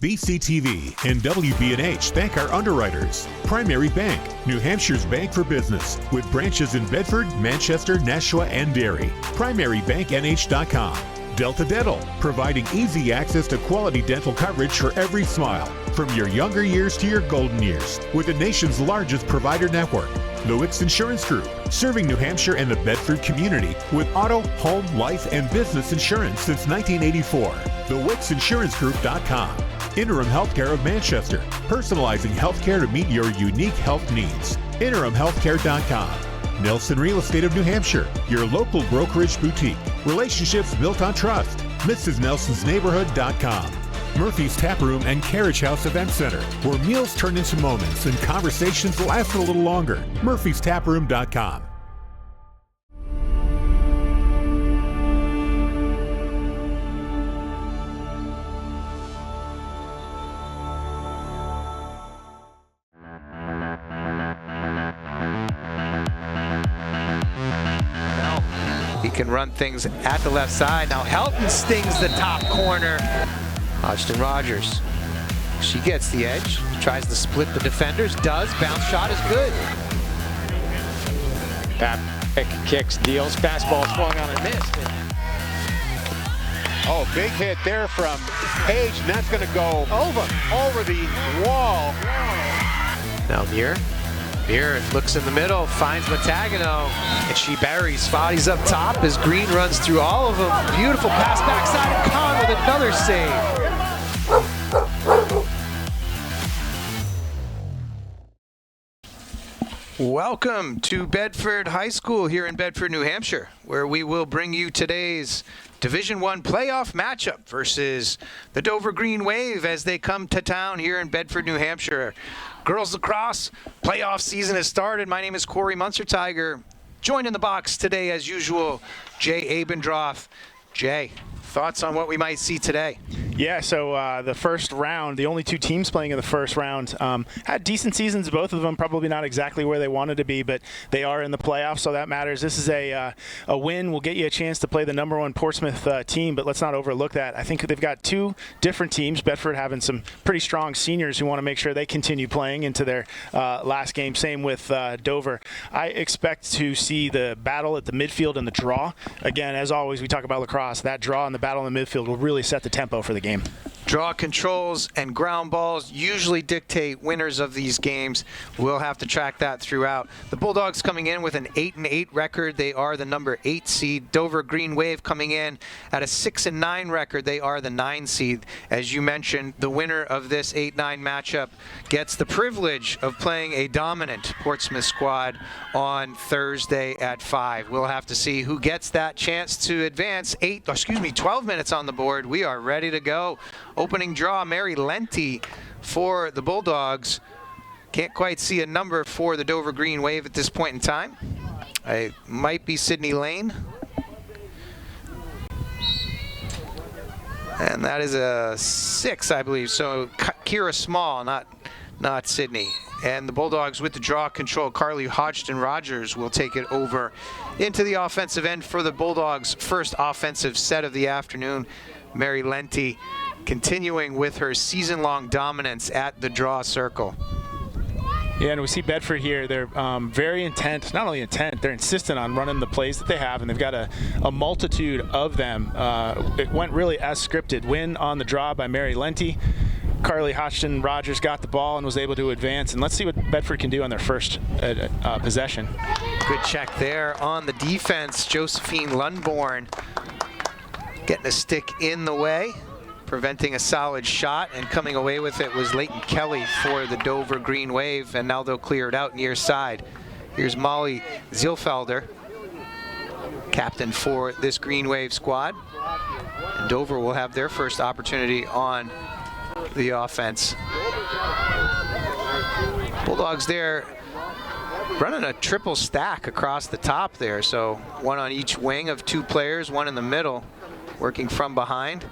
BCTV and WB&H thank our underwriters. Primary Bank, New Hampshire's bank for business, with branches in Bedford, Manchester, Nashua, and Derry. PrimaryBankNH.com. Delta Dental, providing easy access to quality dental coverage for every smile, from your younger years to your golden years, with the nation's largest provider network. The Wicks Insurance Group, serving New Hampshire and the Bedford community with auto, home, life, and business insurance since 1984. TheWicksInsuranceGroup.com. Interim Healthcare of Manchester, personalizing healthcare to meet your unique health needs. InterimHealthcare.com. Nelson Real Estate of New Hampshire, your local brokerage boutique. Relationships built on trust. MrsNelsonsNeighborhood.com. Murphy's Tap Room and Carriage House Event Center, where meals turn into moments and conversations last a little longer. Murphy'sTapRoom.com. He can run things at the left side. Now Helton stings the top corner. Hodgson Rogers, she gets the edge, tries to split the defenders, does. Bounce shot is good. Back kicks, deals, fastball swung on and missed. Oh, big hit there from Page, and that's going to go over the wall. Now Muir looks in the middle, finds Matagano, and she buries Spotty's up top as Green runs through all of them. Beautiful pass backside, and Kahn with another save. Welcome to Bedford High School here in Bedford, New Hampshire, where we will bring you today's Division I playoff matchup versus the Dover Green Wave as they come to town here in Bedford, New Hampshire. Girls lacrosse playoff season has started. My name is Corey Munster-Tiger. Joined in the box today, as usual, Jay Abendroth. Jay, thoughts on what we might see today? Yeah, so the first round, the only two teams playing in the first round had decent seasons, both of them probably not exactly where they wanted to be, but they are in the playoffs, so that matters. This is a win. Will get you a chance to play the number one Portsmouth team, but let's not overlook that. I think they've got two different teams, Bedford having some pretty strong seniors who want to make sure they continue playing into their last game. Same with Dover. I expect to see the battle at the midfield and the draw. Again, as always, we talk about lacrosse. That draw and the battle in the midfield will really set the tempo for the game. Draw controls and ground balls usually dictate winners of these games. We'll have to track that throughout. The Bulldogs coming in with an 8-8 record. They are the number 8 seed. Dover Green Wave coming in at a 6-9 record. They are the 9 seed. As you mentioned, the winner of this 8-9 matchup gets the privilege of playing a dominant Portsmouth squad on Thursday at 5. We'll have to see who gets that chance to advance. 12 minutes on the board. We are ready to go. Opening draw, Mary Lenti for the Bulldogs. Can't quite see a number for the Dover Green Wave at this point in time. It might be Sydney Lane. And that is a 6, I believe. So Kira Small, not Sydney. And the Bulldogs with the draw control, Carly Hodgson Rogers will take it over into the offensive end for the Bulldogs' first offensive set of the afternoon. Mary Lenti continuing with her season-long dominance at the draw circle. Yeah, and we see Bedford here. They're very intent, not only intent, they're insistent on running the plays that they have, and they've got a multitude of them. It went really as scripted. Win on the draw by Mary Lenti. Carly Hodgson Rogers got the ball and was able to advance, and let's see what Bedford can do on their first possession. Good check there on the defense. Josephine Lundborn getting a stick in the way, preventing a solid shot, and coming away with it was Leighton Kelly for the Dover Green Wave, and now they'll clear it out near side. Here's Molly Zielfelder, captain for this Green Wave squad. And Dover will have their first opportunity on the offense. Bulldogs there running a triple stack across the top there, so one on each wing of two players, one in the middle, working from behind.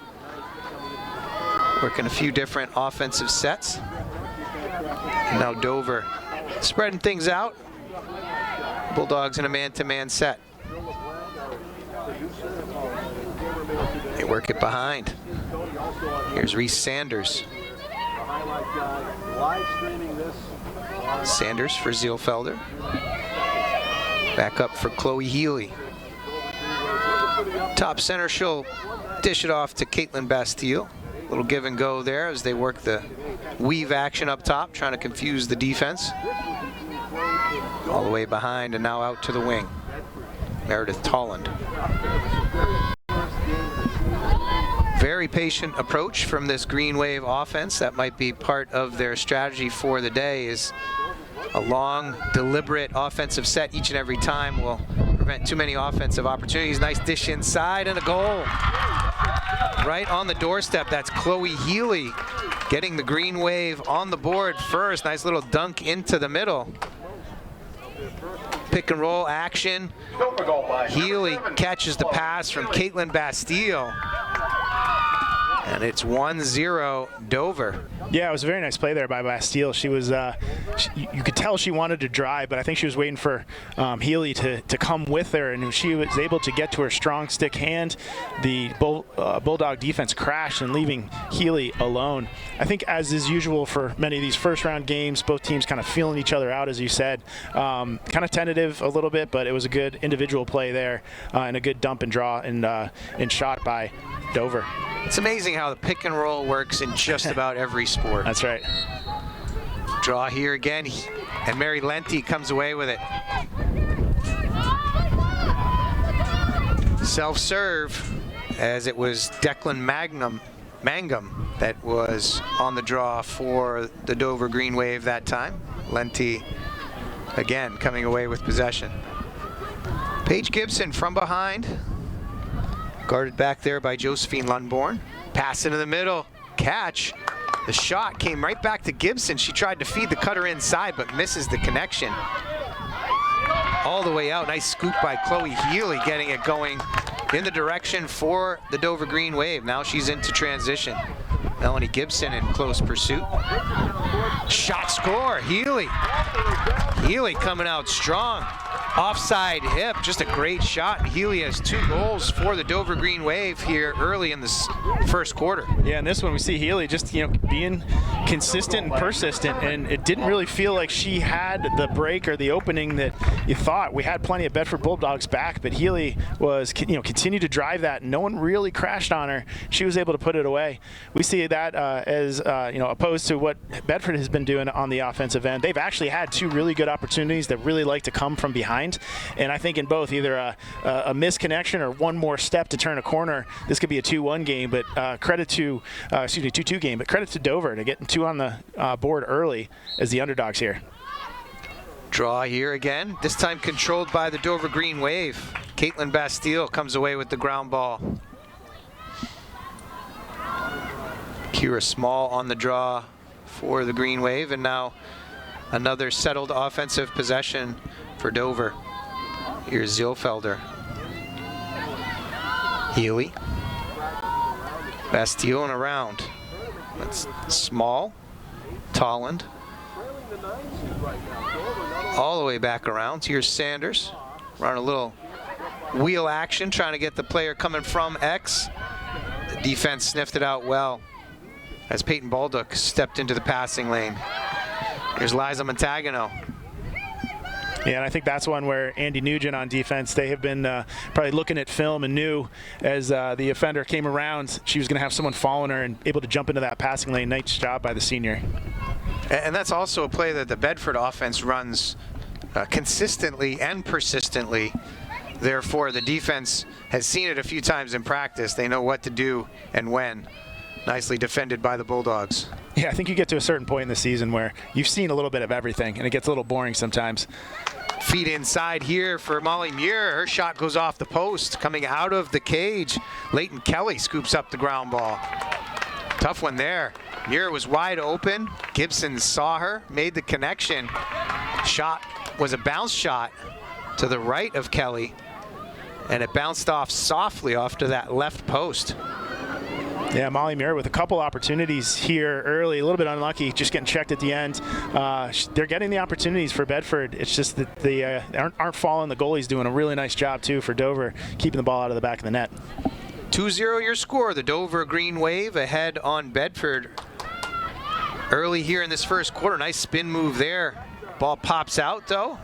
Working a few different offensive sets. And now Dover spreading things out. Bulldogs in a man-to-man set. They work it behind. Here's Reese Sanders. Sanders for Zielfelder. Back up for Chloe Healy. Top center, she'll dish it off to Caitlin Bastille. Little give and go there as they work the weave action up top, trying to confuse the defense. All the way behind and now out to the wing. Meredith Tolland. Very patient approach from this Green Wave offense. That might be part of their strategy for the day, is a long, deliberate offensive set each and every time will prevent too many offensive opportunities. Nice dish inside and a goal. Right on the doorstep. That's Chloe Healy getting the Green Wave on the board first. Nice little dunk into the middle. Pick and roll action. Healy catches the pass from Caitlin Bastille. And it's 1-0 Dover. Yeah, it was a very nice play there by Bastille. She was, you could tell she wanted to drive, but I think she was waiting for Healy to come with her, and she was able to get to her strong stick hand. The Bulldog defense crashed and leaving Healy alone. I think, as is usual for many of these first-round games, both teams kind of feeling each other out, as you said. Kind of tentative a little bit, but it was a good individual play there and a good dump and draw and shot by Dover. It's amazing how the pick and roll works in just about every sport. That's right. Draw here again, and Mary Lenti comes away with it. Self-serve, as it was Declan Mangum that was on the draw for the Dover Green Wave that time. Lenti, again, coming away with possession. Paige Gibson from behind. Guarded back there by Josephine Lundborn. Pass into the middle, catch. The shot came right back to Gibson. She tried to feed the cutter inside, but misses the connection. All the way out, nice scoop by Chloe Healy, getting it going in the direction for the Dover Green Wave. Now she's into transition. Melanie Gibson in close pursuit. Shot score, Healy. Healy coming out strong. Offside hip, just a great shot. Healy has 2 goals for the Dover Green Wave here early in this first quarter. Yeah, in this one we see Healy just being consistent and persistent, and it didn't really feel like she had the break or the opening that you thought. We had plenty of Bedford Bulldogs back, but Healy was continued to drive that. No one really crashed on her. She was able to put it away. We see that as opposed to what Bedford has been doing on the offensive end. They've actually had 2 really good opportunities that really like to come from behind. And I think in both, either a misconnection or one more step to turn a corner, this could be a 2-1 game. But credit to, 2-2 game. But credit to Dover to getting 2 on the board early as the underdogs here. Draw here again. This time controlled by the Dover Green Wave. Caitlin Bastille comes away with the ground ball. Kira Small on the draw for the Green Wave, and now another settled offensive possession for Dover. Here's Zielfelder. Healy. Bastille and around. That's Small. Tolland. All the way back around. Here's Sanders. Run a little wheel action, trying to get the player coming from X. The defense sniffed it out well as Peyton Baldock stepped into the passing lane. Here's Liza Montagano. Yeah, and I think that's one where Andy Nugent on defense, they have been probably looking at film and knew as the offender came around, she was going to have someone following her and able to jump into that passing lane. Nice job by the senior. And that's also a play that the Bedford offense runs consistently and persistently. Therefore, the defense has seen it a few times in practice. They know what to do and when. Nicely defended by the Bulldogs. Yeah, I think you get to a certain point in the season where you've seen a little bit of everything, and it gets a little boring sometimes. Feet inside here for Molly Muir. Her shot goes off the post. Coming out of the cage, Leighton Kelly scoops up the ground ball. Tough one there. Muir was wide open. Gibson saw her, made the connection. Shot was a bounce shot to the right of Kelly, and it bounced off softly off to that left post. Yeah, Molly Muir with a couple opportunities here early, a little bit unlucky, just getting checked at the end. They're getting the opportunities for Bedford. It's just that they aren't falling. The goalie's doing a really nice job, too, for Dover, keeping the ball out of the back of the net. 2-0 your score. The Dover Green Wave ahead on Bedford early here in this first quarter. Nice spin move there. Ball pops out though.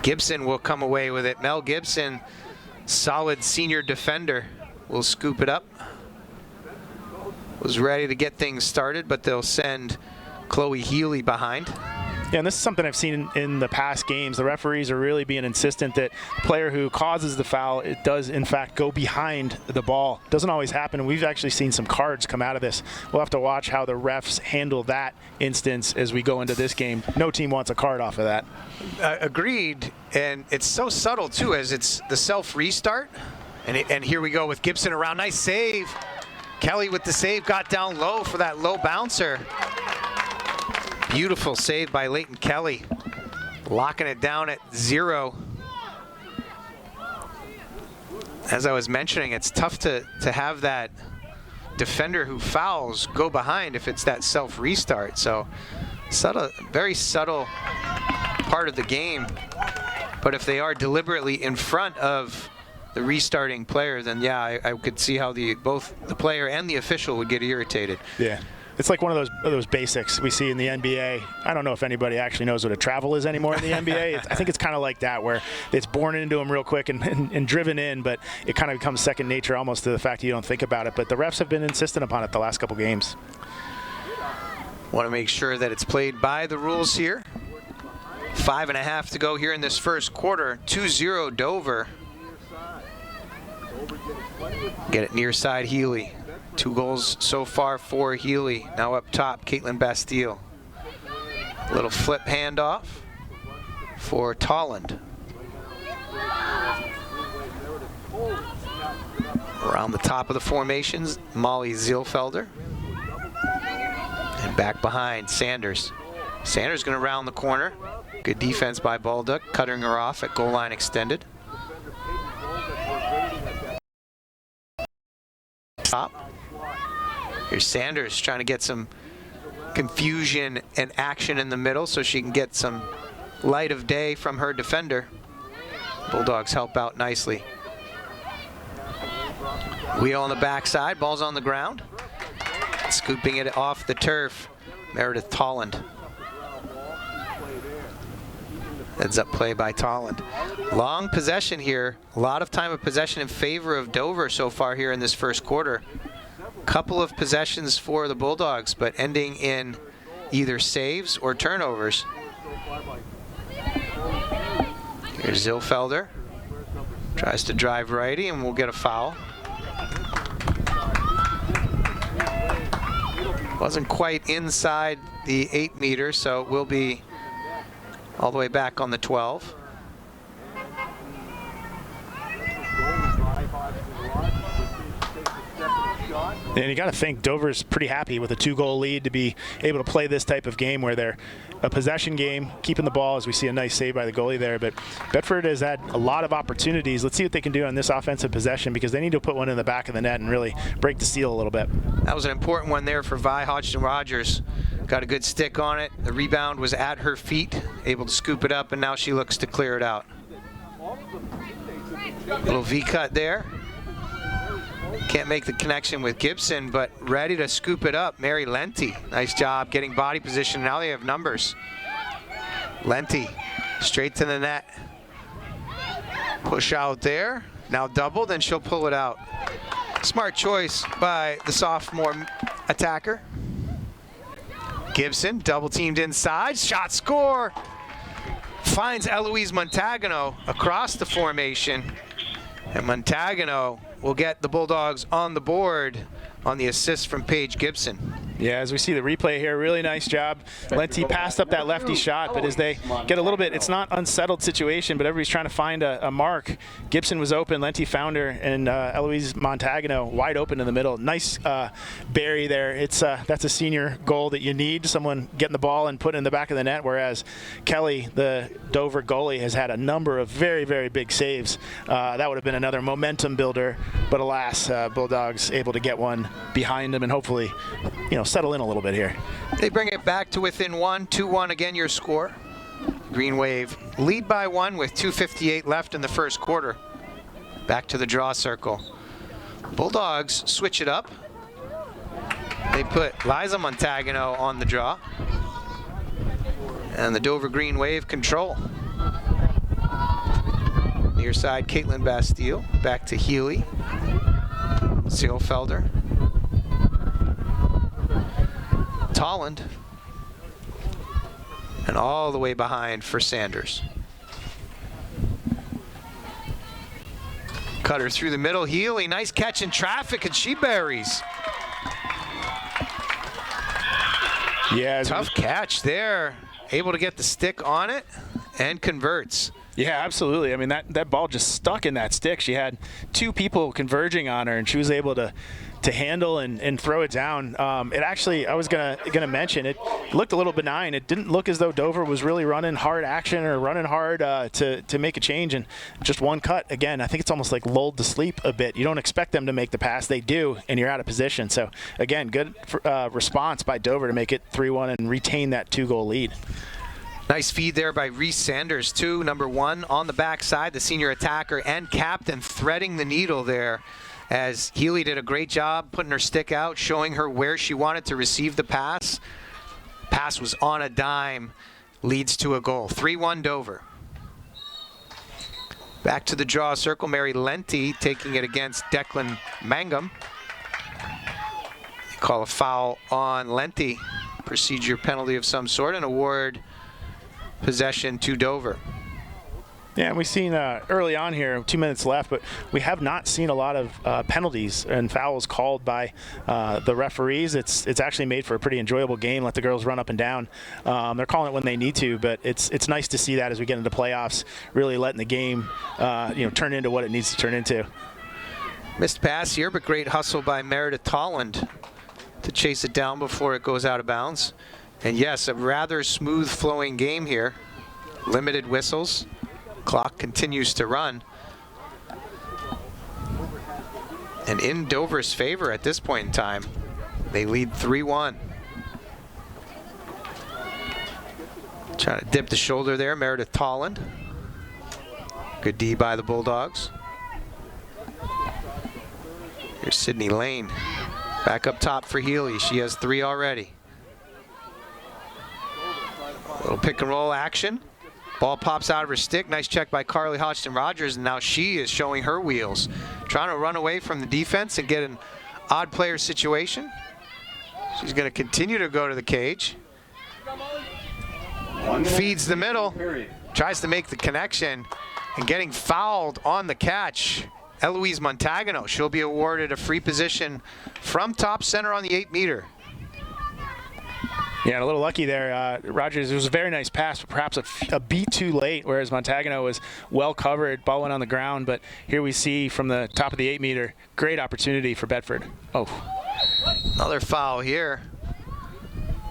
Gibson will come away with it. Mel Gibson, solid senior defender, will scoop it up. Was ready to get things started, but they'll send Chloe Healy behind. Yeah, and this is something I've seen in the past games. The referees are really being insistent that the player who causes the foul, it does in fact go behind the ball. Doesn't always happen, and we've actually seen some cards come out of this. We'll have to watch how the refs handle that instance as we go into this game. No team wants a card off of that. Agreed, and it's so subtle too, as it's the self-restart. And here we go with Gibson around. Nice save. Kelly with the save, got down low for that low bouncer. Beautiful save by Leighton Kelly, locking it down at 0. As I was mentioning, it's tough to have that defender who fouls go behind if it's that self-restart. So subtle, very subtle part of the game. But if they are deliberately in front of the restarting player, then yeah, I could see how both the player and the official would get irritated. Yeah. It's like one of those basics we see in the NBA. I don't know if anybody actually knows what a travel is anymore in the NBA. I think it's kind of like that, where it's born into them real quick and driven in, but it kind of becomes second nature almost to the fact that you don't think about it. But the refs have been insistent upon it the last couple games. Want to make sure that it's played by the rules here. 5.5 to go here in this first quarter. 2-0 Dover. Get it near side Healy. 2 goals so far for Healy. Now up top, Caitlin Bastille. Little flip handoff for Tolland. Around the top of the formations, Molly Zielfelder. And back behind, Sanders. Sanders going to round the corner. Good defense by Baldock, cutting her off at goal line extended. Top. Here's Sanders trying to get some confusion and action in the middle so she can get some light of day from her defender. Bulldogs help out nicely. Wheel on the backside, ball's on the ground. Scooping it off the turf, Meredith Tolland. Heads up play by Tolland. Long possession here. A lot of time of possession in favor of Dover so far here in this first quarter. Couple of possessions for the Bulldogs, but ending in either saves or turnovers. Here's Zilfelder. Tries to drive righty and we'll get a foul. Wasn't quite inside the 8 meter, so it will be all the way back on the 12. And you got to think Dover's pretty happy with a 2-goal lead to be able to play this type of game where they're a possession game, keeping the ball, as we see a nice save by the goalie there. But Bedford has had a lot of opportunities. Let's see what they can do on this offensive possession, because they need to put one in the back of the net and really break the seal a little bit. That was an important one there for Vi Hodgson-Rogers. Got a good stick on it. The rebound was at her feet, able to scoop it up, and now she looks to clear it out. Little V-cut there. Can't make the connection with Gibson, but ready to scoop it up. Mary Lenti, nice job getting body position. Now they have numbers. Lenti, straight to the net. Push out there. Now doubled, and she'll pull it out. Smart choice by the sophomore attacker. Gibson, double teamed inside. Shot, score. Finds Eloise Montagano across the formation. And Montagano will get the Bulldogs on the board on the assist from Paige Gibson. Yeah, as we see the replay here, really nice job. Lenti passed up that lefty shot, but as they get a little bit, it's not unsettled situation, but everybody's trying to find a mark. Gibson was open, Lenti found her, and Eloise Montagano wide open in the middle. Nice bury there. It's that's a senior goal that you need, someone getting the ball and putting it in the back of the net, whereas Kelly, the Dover goalie, has had a number of very, very big saves. That would have been another momentum builder, but alas, Bulldogs able to get one behind them and hopefully, settle in a little bit here. They bring it back to within 1, 2-1 again, your score. Green Wave lead by 1 with 2:58 left in the first quarter. Back to the draw circle. Bulldogs switch it up. They put Liza Montagano on the draw. And the Dover Green Wave control. Near side, Caitlin Bastille. Back to Healy. Seelfelder. Tolland. And all the way behind for Sanders. Cutter through the middle. Healy, nice catch in traffic, and she buries. Yeah, tough catch there. Able to get the stick on it and converts. Yeah, absolutely. I mean, that ball just stuck in that stick. She had two people converging on her, and she was able to handle and throw it down. It actually, I was gonna mention, it looked a little benign. It didn't look as though Dover was really running hard action or running hard to make a change. And just one cut, again, I think it's almost like lulled to sleep a bit. You don't expect them to make the pass. They do, and you're out of position. So, again, good response by Dover to make it 3-1 and retain that 2-goal lead. Nice feed there by Reese Sanders, too. Number 1 on the backside, the senior attacker and captain threading the needle there, as Healy did a great job putting her stick out, showing her where she wanted to receive the pass. Pass was on a dime, leads to a goal. 3-1 Dover. Back to the draw circle, Mary Lenti taking it against Declan Mangum. They call a foul on Lenti. Procedure penalty of some sort and award possession to Dover. Yeah, and we've seen early on here, 2 minutes left, but we have not seen a lot of penalties and fouls called by the referees. It's actually made for a pretty enjoyable game. Let the girls run up and down. They're calling it when they need to, but it's nice to see that as we get into playoffs, really letting the game turn into what it needs to turn into. Missed pass here, but great hustle by Meredith Tolland to chase it down before it goes out of bounds. And yes, a rather smooth flowing game here. Limited whistles. Clock continues to run. And in Dover's favor at this point in time, they lead 3-1. Trying to dip the shoulder there, Meredith Tolland. Good D by the Bulldogs. Here's Sydney Lane. Back up top for Healy. She has 3 already. Little pick and roll action. Ball pops out of her stick. Nice check by Carly Hodgson-Rogers, and now she is showing her wheels. Trying to run away from the defense and get an odd player situation. She's going to continue to go to the cage. Feeds the middle. Tries to make the connection, and getting fouled on the catch. Eloise Montagano. She'll be awarded a free position from top center on the 8-meter. Yeah, a little lucky there. Rogers, it was a very nice pass, but perhaps a beat too late, whereas Montagano was well covered, ball went on the ground. But here we see from the top of the 8-meter, great opportunity for Bedford. Oh. Another foul here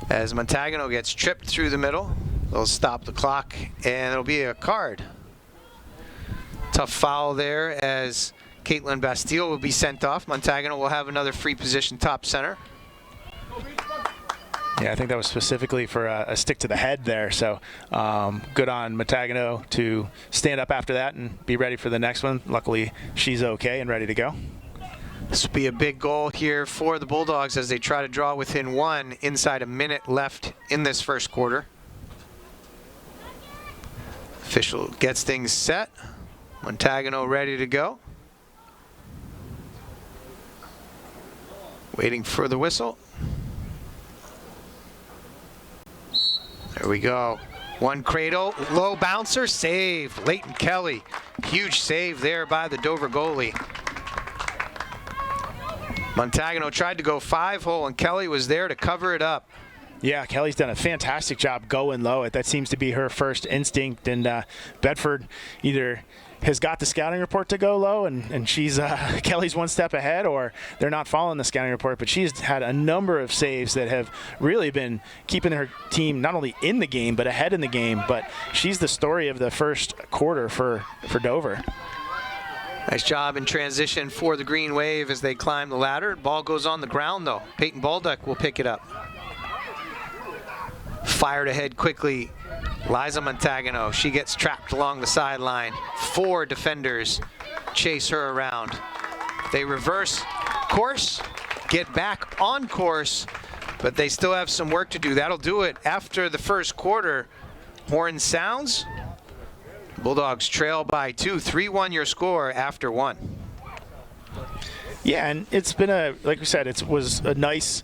as Montagano gets tripped through the middle. They'll stop the clock, and it'll be a card. Tough foul there as Caitlin Bastille will be sent off. Montagano will have another free position top center. Yeah, I think that was specifically for a stick to the head there. So good on Montagano to stand up after that and be ready for the next one. Luckily, she's okay and ready to go. This will be a big goal here for the Bulldogs as they try to draw within 1 inside a minute left in this first quarter. Official gets things set. Montagano ready to go. Waiting for the whistle. There we go. One cradle, low bouncer, save. Leighton Kelly. Huge save there by the Dover goalie. Montagano tried to go 5-hole, and Kelly was there to cover it up. Yeah, Kelly's done a fantastic job going low. That seems to be her first instinct, and Bedford either has got the scouting report to go low, and she's Kelly's one step ahead, or they're not following the scouting report. But she's had a number of saves that have really been keeping her team not only in the game but ahead in the game. But she's the story of the first quarter for Dover. Nice job in transition for the Green Wave as they climb the ladder. Ball goes on the ground though. Peyton Baldock will pick it up. Fired ahead quickly. Liza Montagano, she gets trapped along the sideline. 4 defenders chase her around. They reverse course, get back on course, but they still have some work to do. That'll do it after the first quarter. Horn sounds. Bulldogs trail by 2. 3-1 your score after 1. Yeah, and it's been like we said, it was a nice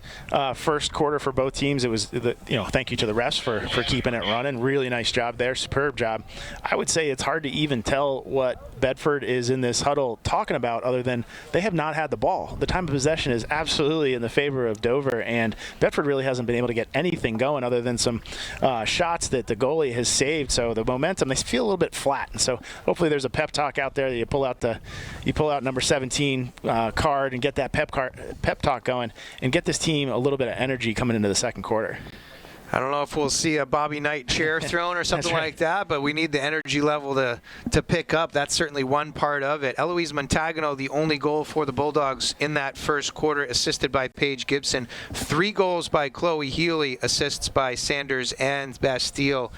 first quarter for both teams. It was, thank you to the refs for keeping it running. Really nice job there, superb job. I would say it's hard to even tell what Bedford is in this huddle talking about other than they have not had the ball. The time of possession is absolutely in the favor of Dover, and Bedford really hasn't been able to get anything going other than some shots that the goalie has saved. So the momentum, they feel a little bit flat, and so hopefully there's a pep talk out there that you pull out number 17 card and get that pep talk going and get this team a little bit of energy coming into the second quarter. I don't know if we'll see a Bobby Knight chair thrown or something like that, but we need the energy level to pick up. That's certainly one part of it. Eloise Montagano, the only goal for the Bulldogs in that first quarter, assisted by Paige Gibson. 3 goals by Chloe Healy, assists by Sanders and Bastille.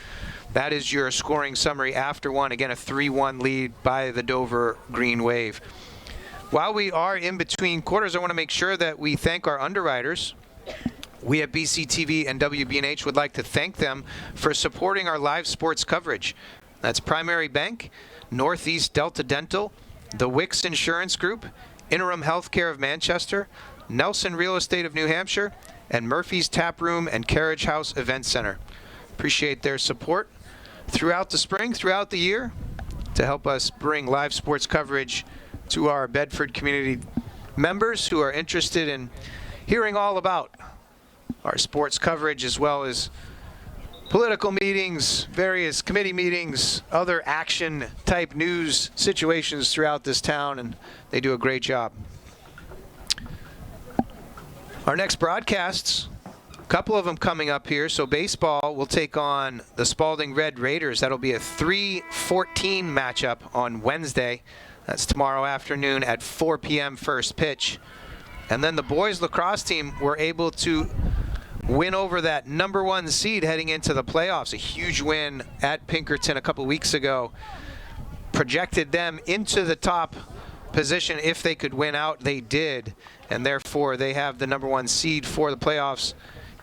That is your scoring summary after 1. Again, a 3-1 lead by the Dover Green Wave. While we are in between quarters, I want to make sure that we thank our underwriters. We at BCTV and WBNH would like to thank them for supporting our live sports coverage. That's Primary Bank, Northeast Delta Dental, the Wicks Insurance Group, Interim Healthcare of Manchester, Nelson Real Estate of New Hampshire, and Murphy's Tap Room and Carriage House Event Center. Appreciate their support throughout the spring, throughout the year, to help us bring live sports coverage to our Bedford community members who are interested in hearing all about our sports coverage, as well as political meetings, various committee meetings, other action type news situations throughout this town, and they do a great job. Our next broadcasts, a couple of them coming up here. So baseball will take on the Spalding Red Raiders. That'll be a 3:14 matchup on Wednesday. That's tomorrow afternoon at 4 p.m. first pitch. And then the boys lacrosse team were able to win over that number 1 seed heading into the playoffs. A huge win at Pinkerton a couple weeks ago. Projected them into the top position if they could win out. They did. And therefore they have the number 1 seed for the playoffs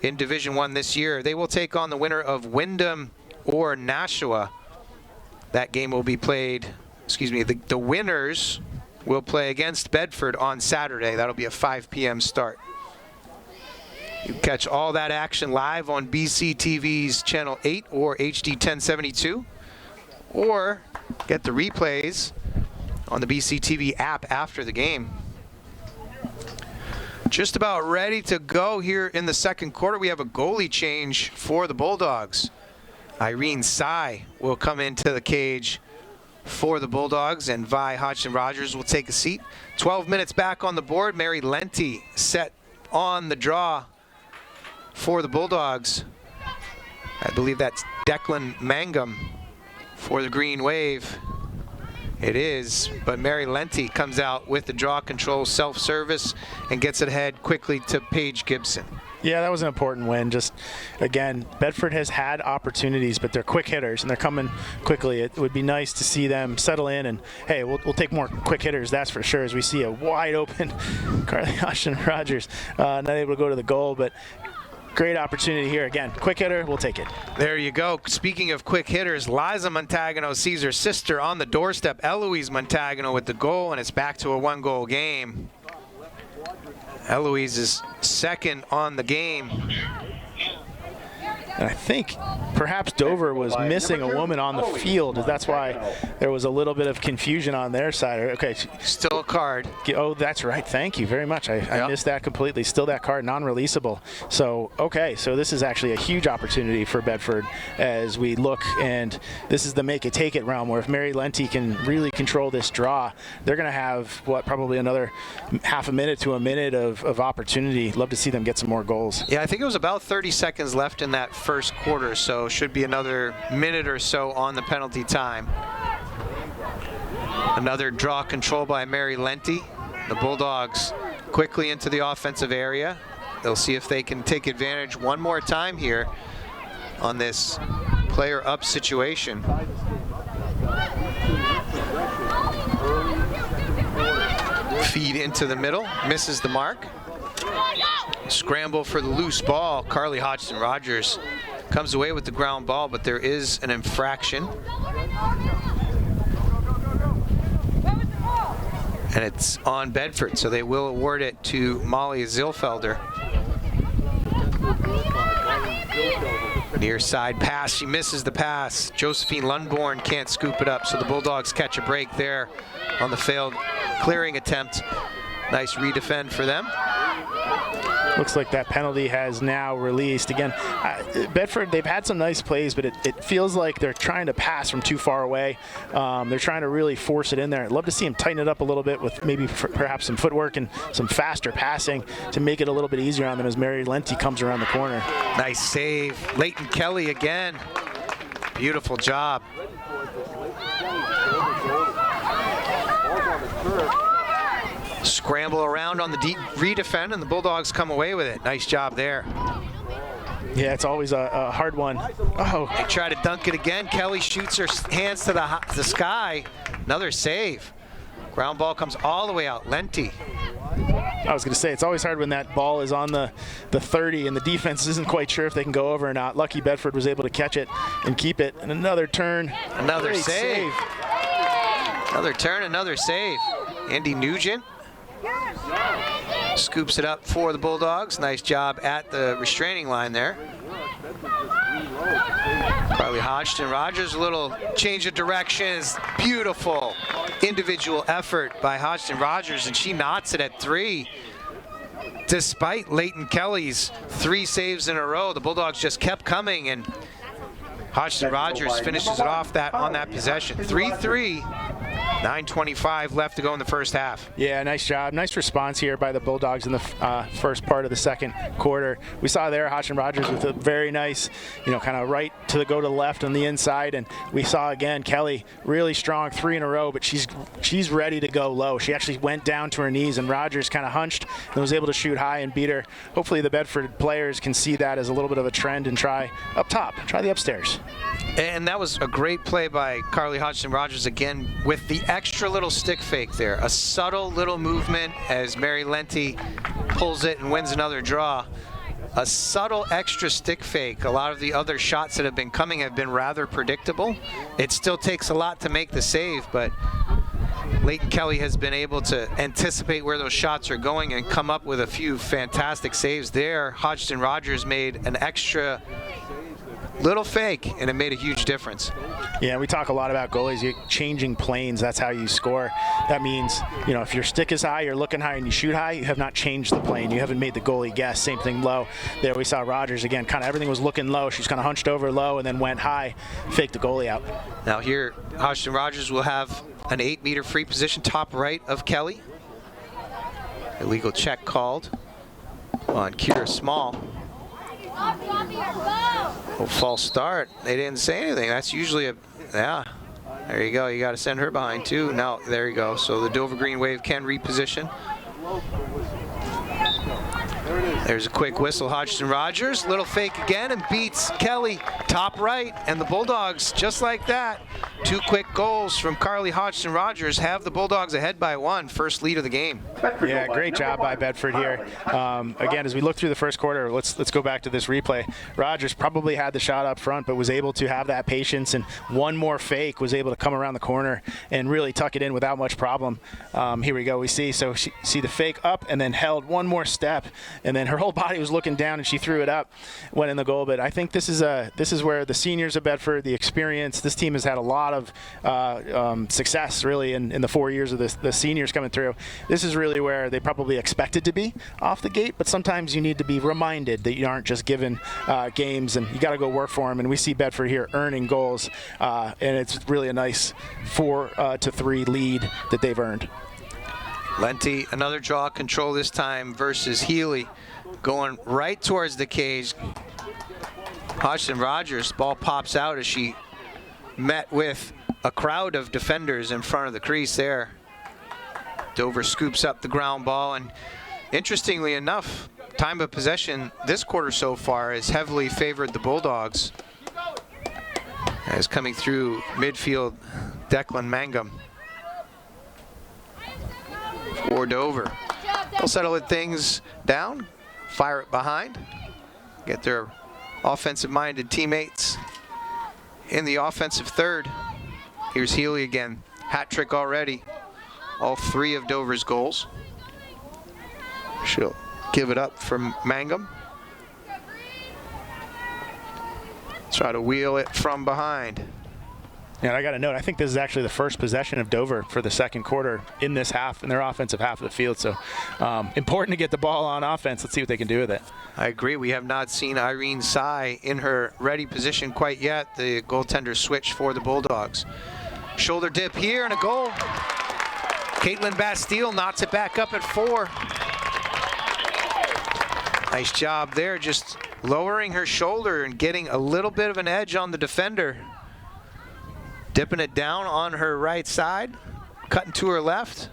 in Division I this year. They will take on the winner of Wyndham or Nashua. That game will be played, the winners will play against Bedford on Saturday. That'll be a 5 p.m. start. You can catch all that action live on BCTV's Channel 8 or HD 1072, or get the replays on the BCTV app after the game. Just about ready to go here in the second quarter. We have a goalie change for the Bulldogs. Irene Sy will come into the cage for the Bulldogs, and Vi Hodgson-Rogers will take a seat. 12 minutes back on the board. Mary Lenti set on the draw for the Bulldogs. I believe that's Declan Mangum for the Green Wave. It is, but Mary Lenti comes out with the draw control, self-service, and gets it ahead quickly to Paige Gibson. Yeah, that was an important win. Just, again, Bedford has had opportunities, but they're quick hitters, and they're coming quickly. It would be nice to see them settle in, and, hey, we'll take more quick hitters, that's for sure, as we see a wide-open Carly Hodgson-Rogers not able to go to the goal, but great opportunity here. Again, quick hitter, we'll take it. There you go. Speaking of quick hitters, Liza Montagano sees her sister on the doorstep, Eloise Montagano, with the goal, and it's back to a 1-goal game. Eloise is second on the game. And I think perhaps Dover was missing a woman on the field. That's why there was a little bit of confusion on their side. Okay. Still a card. Oh, that's right. Thank you very much. I missed that completely. Still that card, non-releasable. So, okay. So this is actually a huge opportunity for Bedford as we look, and this is the make-it-take-it realm where if Mary Lenti can really control this draw, they're going to have, probably another half a minute to a minute of opportunity. Love to see them get some more goals. Yeah, I think it was about 30 seconds left in that first quarter, so should be another minute or so on the penalty time. Another draw control by Mary Lenti. The Bulldogs quickly into the offensive area. They'll see if they can take advantage one more time here on this player up situation. Feed into the middle, misses the mark. Scramble for the loose ball. Carly Hodgson-Rogers comes away with the ground ball, but there is an infraction. And it's on Bedford, so they will award it to Molly Zilfelder. Near side pass, she misses the pass. Josephine Lundborn can't scoop it up, so the Bulldogs catch a break there on the failed clearing attempt. Nice redefend for them. Looks like that penalty has now released. Again, Bedford, they've had some nice plays, but it feels like they're trying to pass from too far away. They're trying to really force it in there. I'd love to see them tighten it up a little bit with maybe perhaps some footwork and some faster passing to make it a little bit easier on them as Mary Lenti comes around the corner. Nice save. Leighton Kelly again. Beautiful job. Scramble around on the deep redefend, and the Bulldogs come away with it. Nice job there. Yeah, it's always a hard one. Oh, they try to dunk it again. Kelly shoots her hands to the sky. Another save. Ground ball comes all the way out. Lenti. I was going to say, it's always hard when that ball is on the 30 and the defense isn't quite sure if they can go over or not. Lucky Bedford was able to catch it and keep it. And another turn. Another save. Another turn, another save. Andy Nugent scoops it up for the Bulldogs. Nice job at the restraining line there. Carly Hodgson-Rogers, a little change of directions. Beautiful individual effort by Hodgson-Rogers, and she knots it at 3. Despite Leighton Kelly's 3 saves in a row, the Bulldogs just kept coming, and Hodgson-Rogers finishes it off on that possession. 3-3. 9:25 left to go in the first half. Yeah, nice job. Nice response here by the Bulldogs in the first part of the second quarter. We saw there Hodgson-Rogers with a very nice, kind of right to the go to the left on the inside, and we saw again Kelly really strong 3 in a row, but she's ready to go low. She actually went down to her knees, and Rogers kind of hunched and was able to shoot high and beat her. Hopefully the Bedford players can see that as a little bit of a trend and try up top, try the upstairs. And that was a great play by Carly Hodgson-Rogers again with the extra little stick fake there. A subtle little movement as Mary Lenti pulls it and wins another draw. A subtle extra stick fake. A lot of the other shots that have been coming have been rather predictable. It still takes a lot to make the save, but Leighton Kelly has been able to anticipate where those shots are going and come up with a few fantastic saves there. Hodgson-Rogers made an extra little fake, and it made a huge difference. Yeah, we talk a lot about goalies changing planes. That's how you score. That means, if your stick is high, you're looking high, and you shoot high, you have not changed the plane. You haven't made the goalie guess. Same thing low. There we saw Rogers again. Kind of everything was looking low. She's kind of hunched over low and then went high, faked the goalie out. Now here, Hodgson-Rogers will have an 8-meter free position top right of Kelly. Illegal check called on Kira Small. Oh, false start. They didn't say anything. That's usually yeah. There you go. You got to send her behind too. Now, there you go. So the Dover Green Wave can reposition. There's a quick whistle. Hodgson-Rogers, little fake again, and beats Kelly top right. And the Bulldogs, just like that, 2 quick goals from Carly Hodgson-Rogers have the Bulldogs ahead by 1. First lead of the game. Yeah, great job by Bedford here. Again, as we look through the first quarter, let's go back to this replay. Rogers probably had the shot up front, but was able to have that patience, and one more fake was able to come around the corner and really tuck it in without much problem. Here we go. We see the fake up and then held one more step, and then her whole body was looking down and she threw it up, went in the goal. But I think this is where the seniors of Bedford, the experience, this team has had a lot of success really in the 4 years of the seniors coming through. This is really where they probably expected to be off the gate, but sometimes you need to be reminded that you aren't just given games and you got to go work for them. And we see Bedford here earning goals, and it's really a nice 4-3 lead that they've earned. Lenti, another draw control this time versus Healy, going right towards the cage. Hodgson-Rogers, ball pops out as she met with a crowd of defenders in front of the crease there. Dover scoops up the ground ball, and interestingly enough, time of possession this quarter so far has heavily favored the Bulldogs. As coming through midfield, Declan Mangum for Dover. We'll settle things down fire it behind, get their offensive-minded teammates in the offensive third. Here's Healy again, hat trick already. All 3 of Dover's goals. She'll give it up for Mangum. Try to wheel it from behind. Yeah, I got to note, I think this is actually the first possession of Dover for the second quarter in this half, in their offensive half of the field. So important to get the ball on offense. Let's see what they can do with it. I agree. We have not seen Irene Tsai in her ready position quite yet. The goaltender switch for the Bulldogs. Shoulder dip here and a goal. Caitlin Bastille knots it back up at 4. Nice job there, just lowering her shoulder and getting a little bit of an edge on the defender. Dipping it down on her right side, cutting to her left,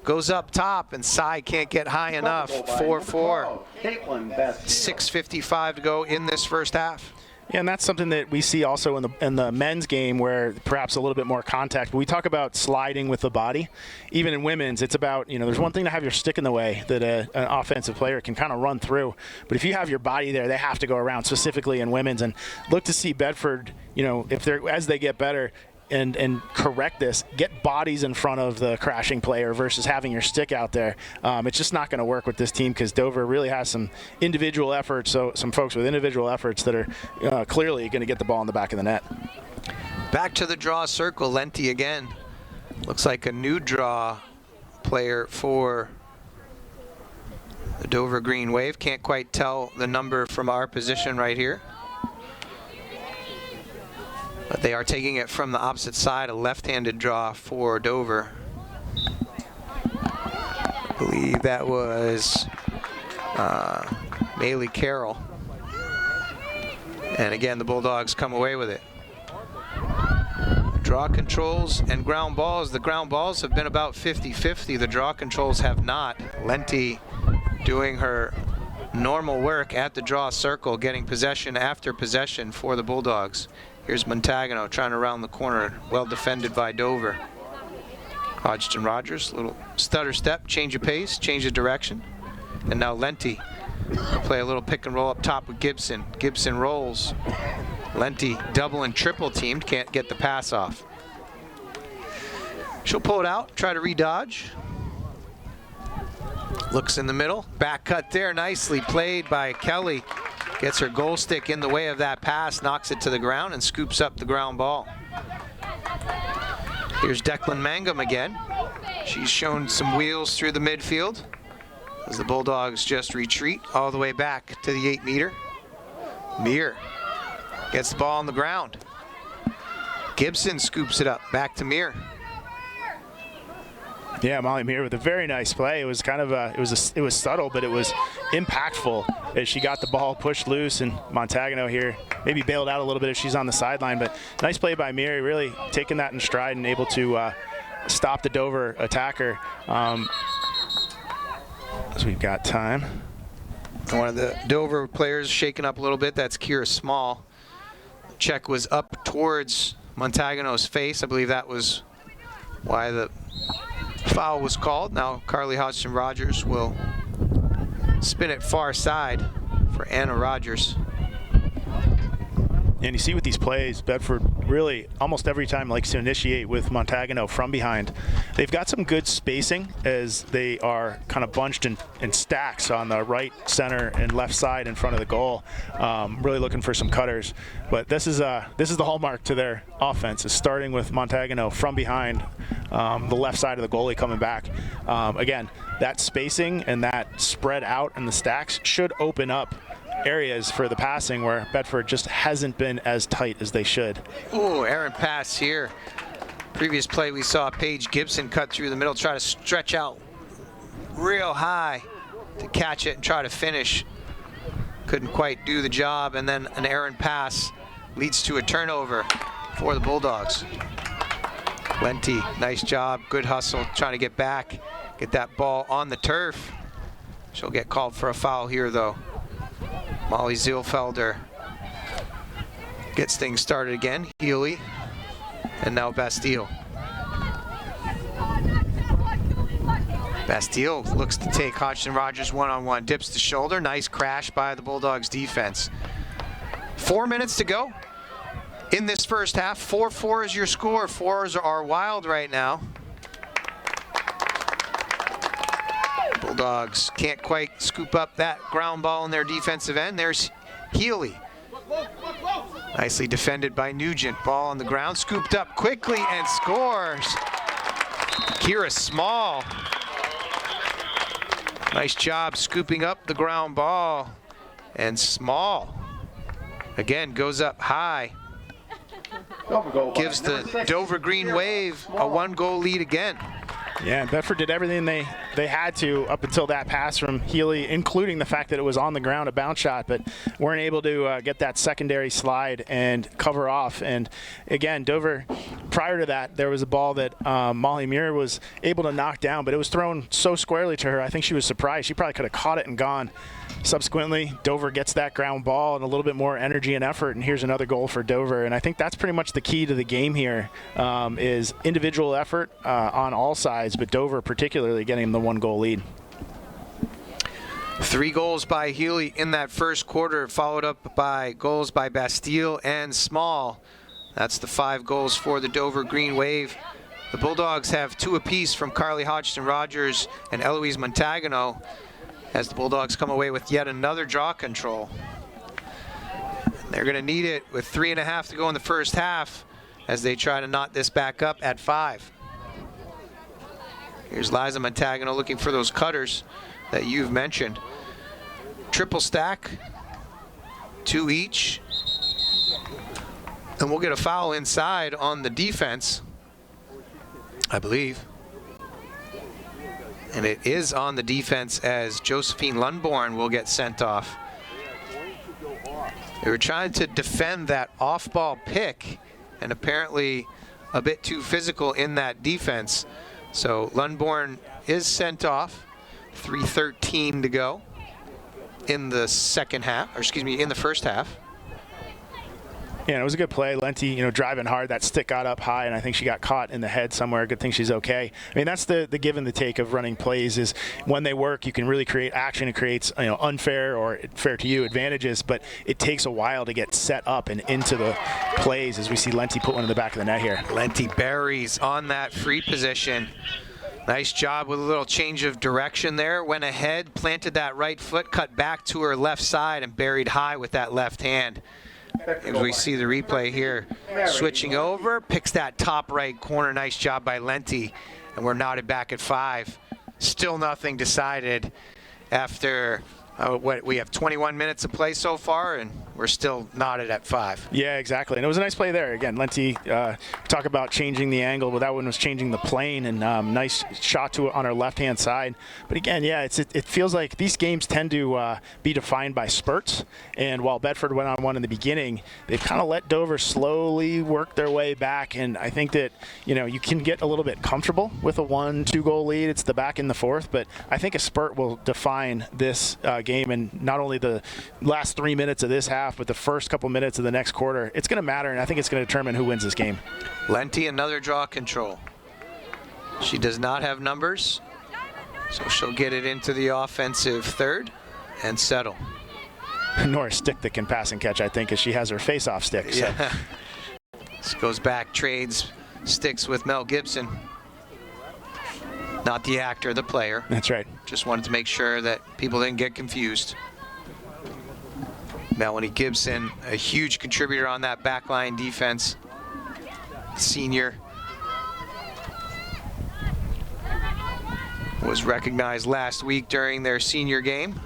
goes up top, and Tsai can't get high enough. 4-4. 6:55 to go in this first half. Yeah, and that's something that we see also in the men's game, where perhaps a little bit more contact. But we talk about sliding with the body. Even in women's, it's about, there's one thing to have your stick in the way that an offensive player can kind of run through. But if you have your body there, they have to go around, specifically in women's. And look to see Bedford, if they're, as they get better, and correct this, get bodies in front of the crashing player versus having your stick out there. It's just not going to work with this team, because Dover really has some individual efforts, so some folks with individual efforts that are clearly going to get the ball in the back of the net. Back to the draw circle, Lenti again. Looks like a new draw player for the Dover Green Wave. Can't quite tell the number from our position right here. But they are taking it from the opposite side, a left-handed draw for Dover. I believe that was Maylee Carroll. And again, the Bulldogs come away with it. Draw controls and ground balls. The ground balls have been about 50-50. The draw controls have not. Lenti doing her normal work at the draw circle, getting possession after possession for the Bulldogs. Here's Montagano trying to round the corner, well defended by Dover. Hodgson Rogers, little stutter step, change of pace, change of direction. And now Lenti play a little pick and roll up top with Gibson. Gibson rolls. Lenti double and triple teamed, can't get the pass off. She'll pull it out, try to redodge. Looks in the middle, back cut there, nicely played by Kelly. Gets her goal stick in the way of that pass, knocks it to the ground, and scoops up the ground ball. Here's Declan Mangum again. She's shown some wheels through the midfield as the Bulldogs just retreat all the way back to the 8-meter. Meir gets the ball on the ground. Gibson scoops it up, back to Meir. Yeah, Molly Meir with a very nice play. It was kind of it was subtle, but it was impactful as she got the ball pushed loose, and Montagano here maybe bailed out a little bit if she's on the sideline, but nice play by Meir, really taking that in stride and able to stop the Dover attacker. As we've got time. One of the Dover players shaken up a little bit. That's Kira Small. Check was up towards Montagano's face. I believe that was why the foul was called. Now Carly Hodgson Rogers will spin it far side for Anna Rogers. And you see with these plays, Bedford really almost every time likes to initiate with Montagano from behind. They've got some good spacing as they are kind of bunched in stacks on the right, center, and left side in front of the goal. Really looking for some cutters. But this is the hallmark to their offense, is starting with Montagano from behind, the left side of the goalie coming back. Again, that spacing and that spread out in the stacks should open up areas for the passing where Bedford just hasn't been as tight as they should. Ooh, errant pass here. Previous play we saw Paige Gibson cut through the middle, try to stretch out real high to catch it and try to finish. Couldn't quite do the job, and then an errant pass leads to a turnover for the Bulldogs. Lenti, nice job, good hustle, trying to get back, get that ball on the turf. She'll get called for a foul here though. Molly Zielfelder gets things started again. Healy, and now Bastille. Bastille looks to take Hodgson Rogers one-on-one, dips the shoulder. Nice crash by the Bulldogs defense. 4 minutes to go in this first half. 4-4 is your score. Fours are wild right now. Bulldogs can't quite scoop up that ground ball in their defensive end. There's Healy. Nicely defended by Nugent. Ball on the ground, scooped up quickly and scores. Kira Small. Nice job scooping up the ground ball. And Small, again, goes up high. Gives the Dover Green Wave a 1-goal lead again. Yeah, Bedford did everything they had to up until that pass from Healy, including the fact that it was on the ground, a bounce shot, but weren't able to get that secondary slide and cover off. And again, Dover, prior to that, there was a ball that Molly Muir was able to knock down, but it was thrown so squarely to her, I think she was surprised. She probably could have caught it and gone. Subsequently, Dover gets that ground ball and a little bit more energy and effort, and here's another goal for Dover. And I think that's pretty much the key to the game here, is individual effort on all sides, but Dover particularly getting the 1-goal lead. 3 goals by Healy in that first quarter, followed up by goals by Bastille and Small. That's the 5 goals for the Dover Green Wave. The Bulldogs have 2 apiece from Carly Hodgson-Rogers and Eloise Montagano, as the Bulldogs come away with yet another draw control. They're going to need it with 3.5 to go in the first half as they try to knot this back up at 5. Here's Liza Montagano looking for those cutters that you've mentioned. Triple stack, 2 each. And we'll get a foul inside on the defense, I believe. And it is on the defense as Josephine Lundborn will get sent off. They were trying to defend that off-ball pick and apparently a bit too physical in that defense. So Lundborn is sent off. 3:13 to go in the second half, or excuse me, in the first half. Yeah, it was a good play. Lenti, driving hard. That stick got up high, and I think she got caught in the head somewhere. Good thing she's okay. I mean, that's the give and the take of running plays, is when they work, you can really create action. It creates, unfair or fair to you advantages, but it takes a while to get set up and into the plays, as we see Lenti put one in the back of the net here. Lenti buries on that free position. Nice job with a little change of direction there. Went ahead, planted that right foot, cut back to her left side, and buried high with that left hand. As we see the replay here, switching over, picks that top right corner. Nice job by Lenti, and we're knotted back at 5. Still nothing decided after we have 21 minutes of play so far, and we're still knotted at 5. Yeah, exactly. And it was a nice play there. Again, Lenti, talk about changing the angle, but that one was changing the plane, and nice shot to it on her left-hand side. But again, yeah, it feels like these games tend to be defined by spurts. And while Bedford went on one in the beginning, they've kind of let Dover slowly work their way back. And I think that, you can get a little bit comfortable with a 1-2 goal lead. It's the back in the fourth, but I think a spurt will define this game, and not only the last 3 minutes of this half, but the first couple minutes of the next quarter. It's going to matter, and I think it's going to determine who wins this game. Lenti, another draw control. She does not have numbers, so she'll get it into the offensive third and settle. Nor a stick that can pass and catch, I think, as she has her face-off stick. So. Yeah. This goes back, trades sticks with Mel Gibson. Not the actor, the player. That's right. Just wanted to make sure that people didn't get confused. Melanie Gibson, a huge contributor on that backline defense. Senior. Was recognized last week during their senior game.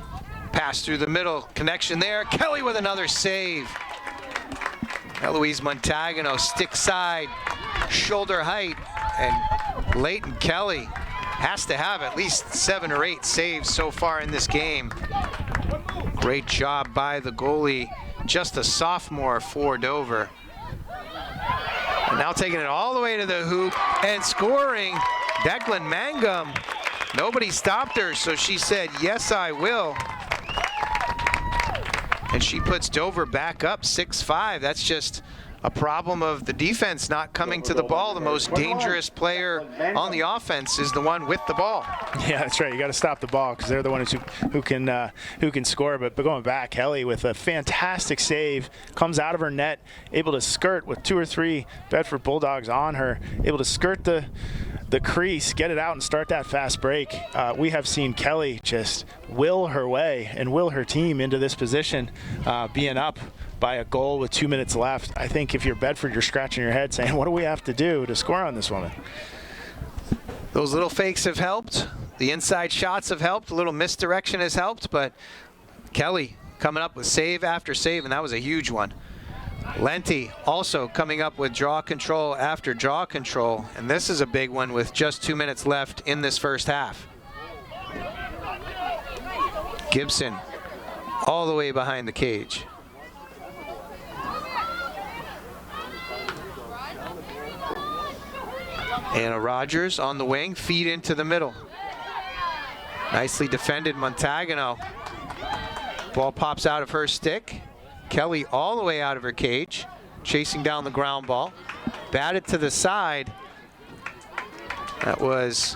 Pass through the middle, connection there. Kelly with another save. Eloise Montagano, stick side, shoulder height, and Leighton Kelly has to have at least 7 or 8 saves so far in this game. Great job by the goalie, just a sophomore for Dover. And now taking it all the way to the hoop and scoring, Declan Mangum. Nobody stopped her, so she said, yes, I will. And she puts Dover back up 6-5. That's just a problem of the defense not coming to the ball. The most dangerous player on the offense is the one with the ball. Yeah, that's right. You got to stop the ball because they're the ones who can score. But going back, Kelly with a fantastic save, comes out of her net, able to skirt with 2 or 3 Bedford Bulldogs on her, able to skirt the crease, get it out, and start that fast break. We have seen Kelly just will her way and will her team into this position, being up by a goal with 2 minutes left. I think if you're Bedford, you're scratching your head saying, what do we have to do to score on this woman? Those little fakes have helped. The inside shots have helped. A little misdirection has helped, but Kelly coming up with save after save, and that was a huge one. Lenti also coming up with draw control after draw control, and this is a big one with just 2 minutes left in this first half. Gibson all the way behind the cage. Anna Rogers on the wing, feed into the middle. Nicely defended Montagano. Ball pops out of her stick. Kelly all the way out of her cage, chasing down the ground ball. Batted to the side. That was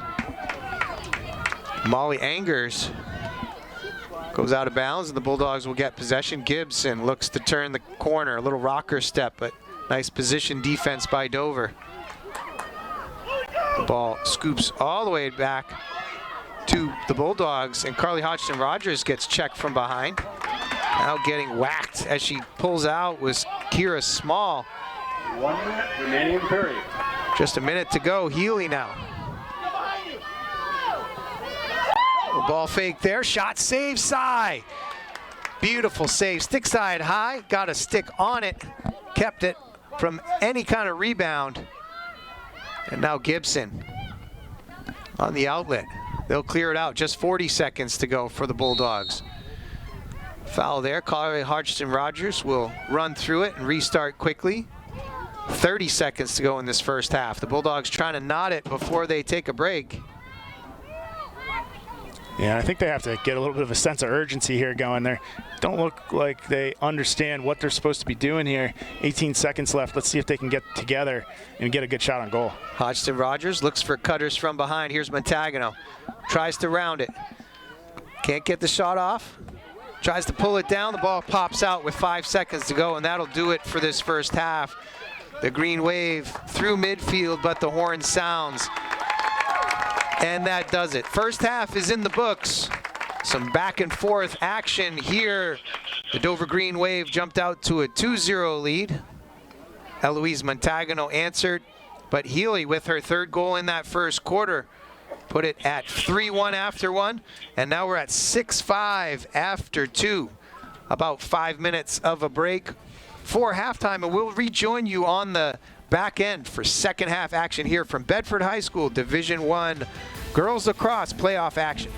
Molly Angers. Goes out of bounds, and the Bulldogs will get possession. Gibson looks to turn the corner. A little rocker step, but nice position defense by Dover. The ball scoops all the way back to the Bulldogs, and Carly Hodgson-Rogers gets checked from behind. Now getting whacked as she pulls out was Kira Small. 1 minute remaining in the period. Just a minute to go. Healy now. The ball fake there. Shot save. Sai. Beautiful save. Stick side high. Got a stick on it. Kept it from any kind of rebound. And now Gibson on the outlet. They'll clear it out. Just 40 seconds to go for the Bulldogs. Foul there. Carly Hodgson-Rogers will run through it and restart quickly. 30 seconds to go in this first half. The Bulldogs trying to knot it before they take a break. Yeah, I think they have to get a little bit of a sense of urgency here going there. Don't look like they understand what they're supposed to be doing here. 18 seconds left. Let's see if they can get together and get a good shot on goal. Hodgson-Rogers looks for cutters from behind. Here's Montagano. Tries to round it. Can't get the shot off. Tries to pull it down. The ball pops out with 5 seconds to go, and that'll do it for this first half. The Green Wave through midfield, but the horn sounds. And that does it. First half is in the books. Some back and forth action here. The Dover Green Wave jumped out to a 2-0 lead. Eloise Montagano answered, but Healy with her third goal in that first quarter put it at 3-1 after one, and now we're at 6-5 after two. About 5 minutes of a break for halftime, and we'll rejoin you on the back end for second half action here from Bedford High School Division I Girls Lacrosse playoff action.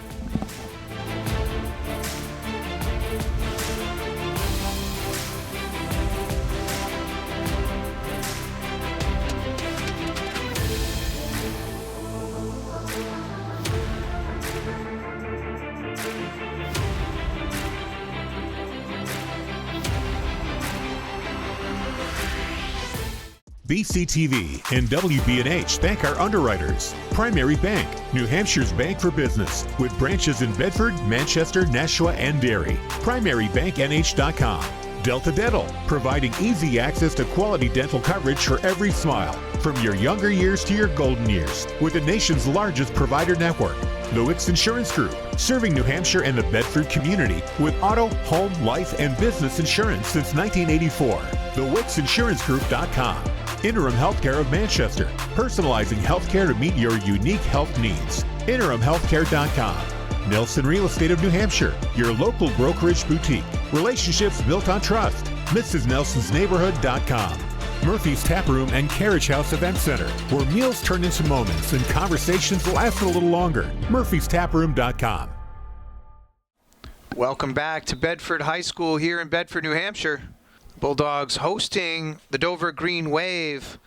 BCTV and WBNH thank our underwriters. Primary Bank, New Hampshire's bank for business, with branches in Bedford, Manchester, Nashua, and Derry. PrimaryBankNH.com. Delta Dental, providing easy access to quality dental coverage for every smile, from your younger years to your golden years, with the nation's largest provider network. The Wicks Insurance Group, serving New Hampshire and the Bedford community with auto, home, life, and business insurance since 1984. TheWicksInsuranceGroup.com. Interim Healthcare of Manchester, personalizing healthcare to meet your unique health needs. InterimHealthcare.com. Nelson Real Estate of New Hampshire, your local brokerage boutique. Relationships built on trust. MrsNelsonsNeighborhood.com. Murphy's Tap Room and Carriage House Event Center, where meals turn into moments and conversations last a little longer. Murphy'sTapRoom.com. Welcome back to Bedford High School here in Bedford, New Hampshire. Bulldogs hosting the Dover Green Wave.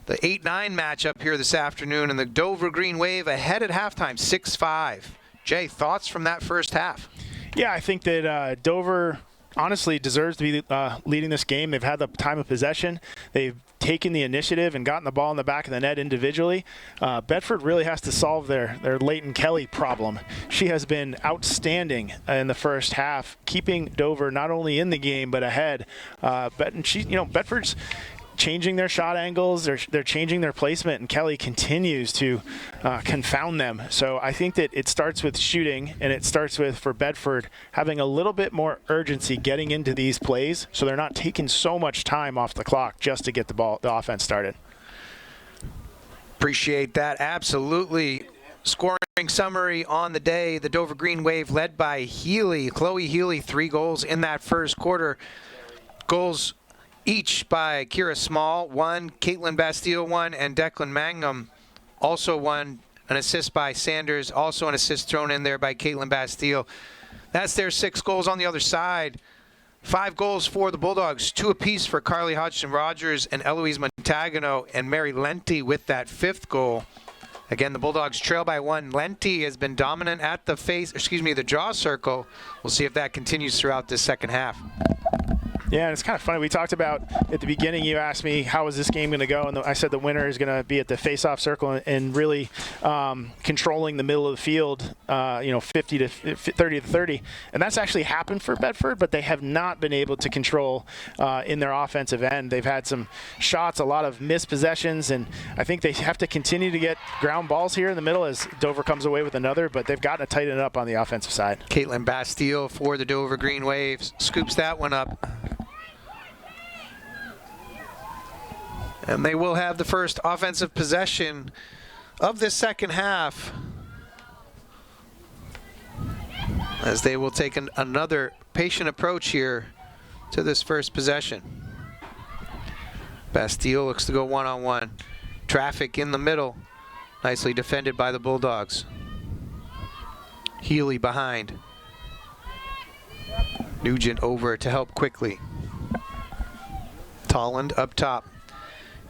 The 8-9 matchup here this afternoon, and the Dover Green Wave ahead at halftime, 6-5. Jay, thoughts from that first half? Yeah, I think that Dover honestly deserves to be leading this game. They've had the time of possession. They've taken the initiative and gotten the ball in the back of the net individually. Bedford really has to solve their Leighton Kelly problem. She has been outstanding in the first half, keeping Dover not only in the game but ahead. Bedford's changing their shot angles, they're changing their placement, and Kelly continues to confound them. So I think that it starts with shooting, and it starts with, for Bedford, having a little bit more urgency getting into these plays so they're not taking so much time off the clock just to get the offense started. Appreciate that. Absolutely. Scoring summary on the day, the Dover Green Wave led by Chloe Healy, 3 goals in that first quarter. Goals each by Kira Small, 1, Caitlin Bastille, 1, and Declan Mangum also 1. An assist by Sanders, also an assist thrown in there by Caitlin Bastille. That's their 6 goals on the other side. 5 goals for the Bulldogs, 2 apiece for Carly Hodgson-Rogers and Eloise Montagano, and Mary Lenti with that 5th goal. Again, the Bulldogs trail by 1. Lenti has been dominant at the draw circle. We'll see if that continues throughout this second half. Yeah, and it's kind of funny. We talked about, at the beginning, you asked me, how is this game going to go? And I said the winner is going to be at the face-off circle and really controlling the middle of the field, 30 to 30. And that's actually happened for Bedford, but they have not been able to control in their offensive end. They've had some shots, a lot of missed possessions, and I think they have to continue to get ground balls here in the middle as Dover comes away with another, but they've got to tighten it up on the offensive side. Caitlin Bastille for the Dover Green Waves scoops that one up. And they will have the first offensive possession of this second half, as they will take another patient approach here to this first possession. Bastille looks to go one-on-one. Traffic in the middle. Nicely defended by the Bulldogs. Healy behind. Nugent over to help quickly. Tolland up top.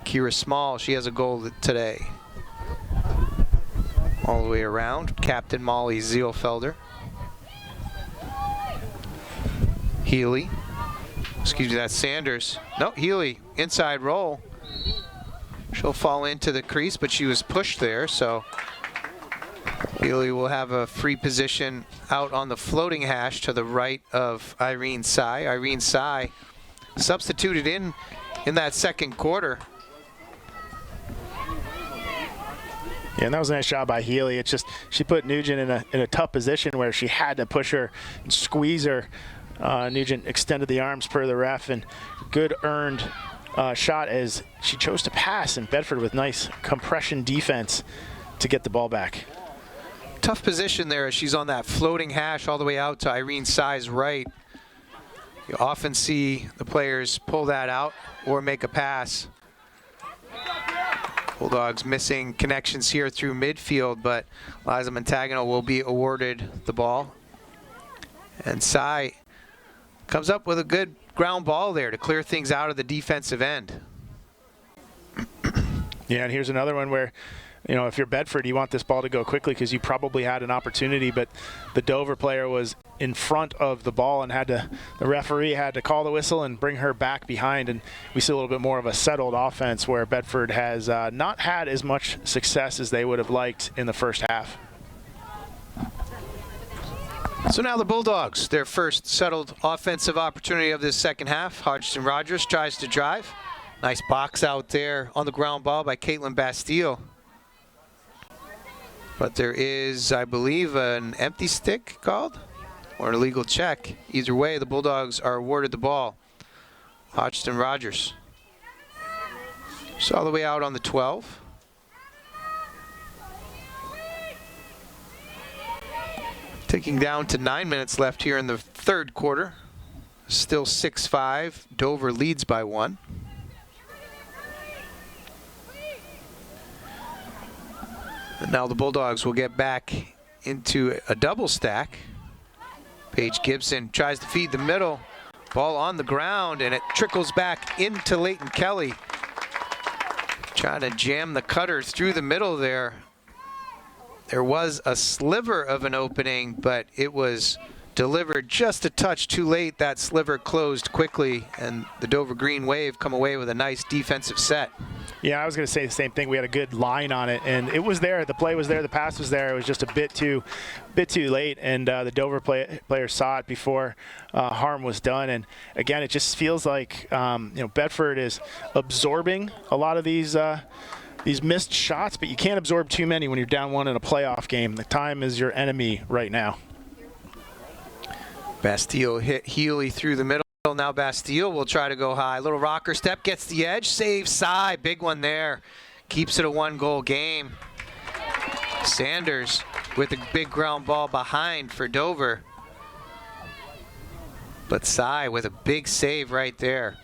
Kira Small, she has a goal today. All the way around, Captain Molly Zielfelder. Healy. Excuse me, that's Sanders. No, Healy, inside roll. She'll fall into the crease, but she was pushed there, so Healy will have a free position out on the floating hash to the right of Irene Sy. Irene Sy substituted in that second quarter. Yeah, and that was a nice job by Healy. It's just she put Nugent in a tough position where she had to push her and squeeze her. Nugent extended the arms per the ref, and good earned shot as she chose to pass, and Bedford with nice compression defense to get the ball back. Tough position there as she's on that floating hash all the way out to Irene Sy's right. You often see the players pull that out or make a pass. Bulldogs missing connections here through midfield, but Liza Montagano will be awarded the ball. And Sy comes up with a good ground ball there to clear things out of the defensive end. Yeah, and here's another one where, if you're Bedford, you want this ball to go quickly because you probably had an opportunity, but the Dover player was in front of the ball and the referee had to call the whistle and bring her back behind, and we see a little bit more of a settled offense where Bedford has not had as much success as they would have liked in the first half. So now the Bulldogs, their first settled offensive opportunity of this second half. Hodgson-Rogers tries to drive. Nice box out there on the ground ball by Caitlin Bastille. But there is, I believe, an empty stick called or an illegal check. Either way, the Bulldogs are awarded the ball. Hodgson-Rogers. So all the way out on the 12. Ticking down to 9 minutes left here in the third quarter. Still 6-5. Dover leads by 1. And now the Bulldogs will get back into a double stack. Paige Gibson tries to feed the middle. Ball on the ground, and it trickles back into Leighton Kelly. Trying to jam the cutter through the middle there. There was a sliver of an opening, but it was delivered just a touch too late. That sliver closed quickly, and the Dover Green Wave come away with a nice defensive set. Yeah, I was going to say the same thing. We had a good line on it, and it was there. The play was there. The pass was there. It was just a bit too late, and the Dover player saw it before harm was done. And again, it just feels like Bedford is absorbing a lot of these missed shots, but you can't absorb too many when you're down one in a playoff game. The time is your enemy right now. Bastille hit Healy through the middle. Now Bastille will try to go high. Little rocker step, gets the edge, saves Cy. Big one there. Keeps it a 1-goal game. Sanders with a big ground ball behind for Dover. But Cy with a big save right there.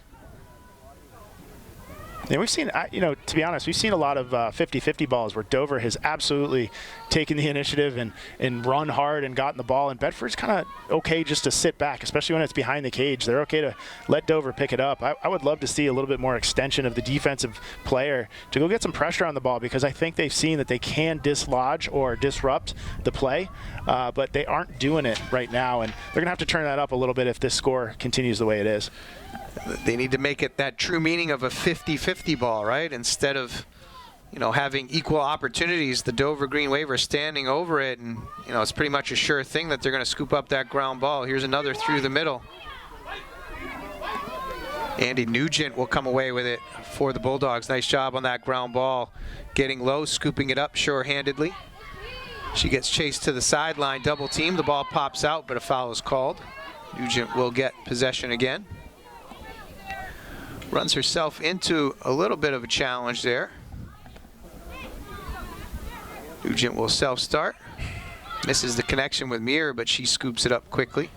And we've seen, to be honest, we've seen a lot of 50-50 balls where Dover has absolutely taken the initiative and run hard and gotten the ball. And Bedford's kind of okay just to sit back, especially when it's behind the cage. They're okay to let Dover pick it up. I would love to see a little bit more extension of the defensive player to go get some pressure on the ball, because I think they've seen that they can dislodge or disrupt the play, but they aren't doing it right now. And they're going to have to turn that up a little bit if this score continues the way it is. They need to make it that true meaning of a 50-50 ball, right? Instead of, having equal opportunities, the Dover Green Wave are standing over it, and, it's pretty much a sure thing that they're going to scoop up that ground ball. Here's another through the middle. Andy Nugent will come away with it for the Bulldogs. Nice job on that ground ball. Getting low, scooping it up sure-handedly. She gets chased to the sideline, double team. The ball pops out, but a foul is called. Nugent will get possession again. Runs herself into a little bit of a challenge there. Nugent will self-start. Misses the connection with Muir, but she scoops it up quickly.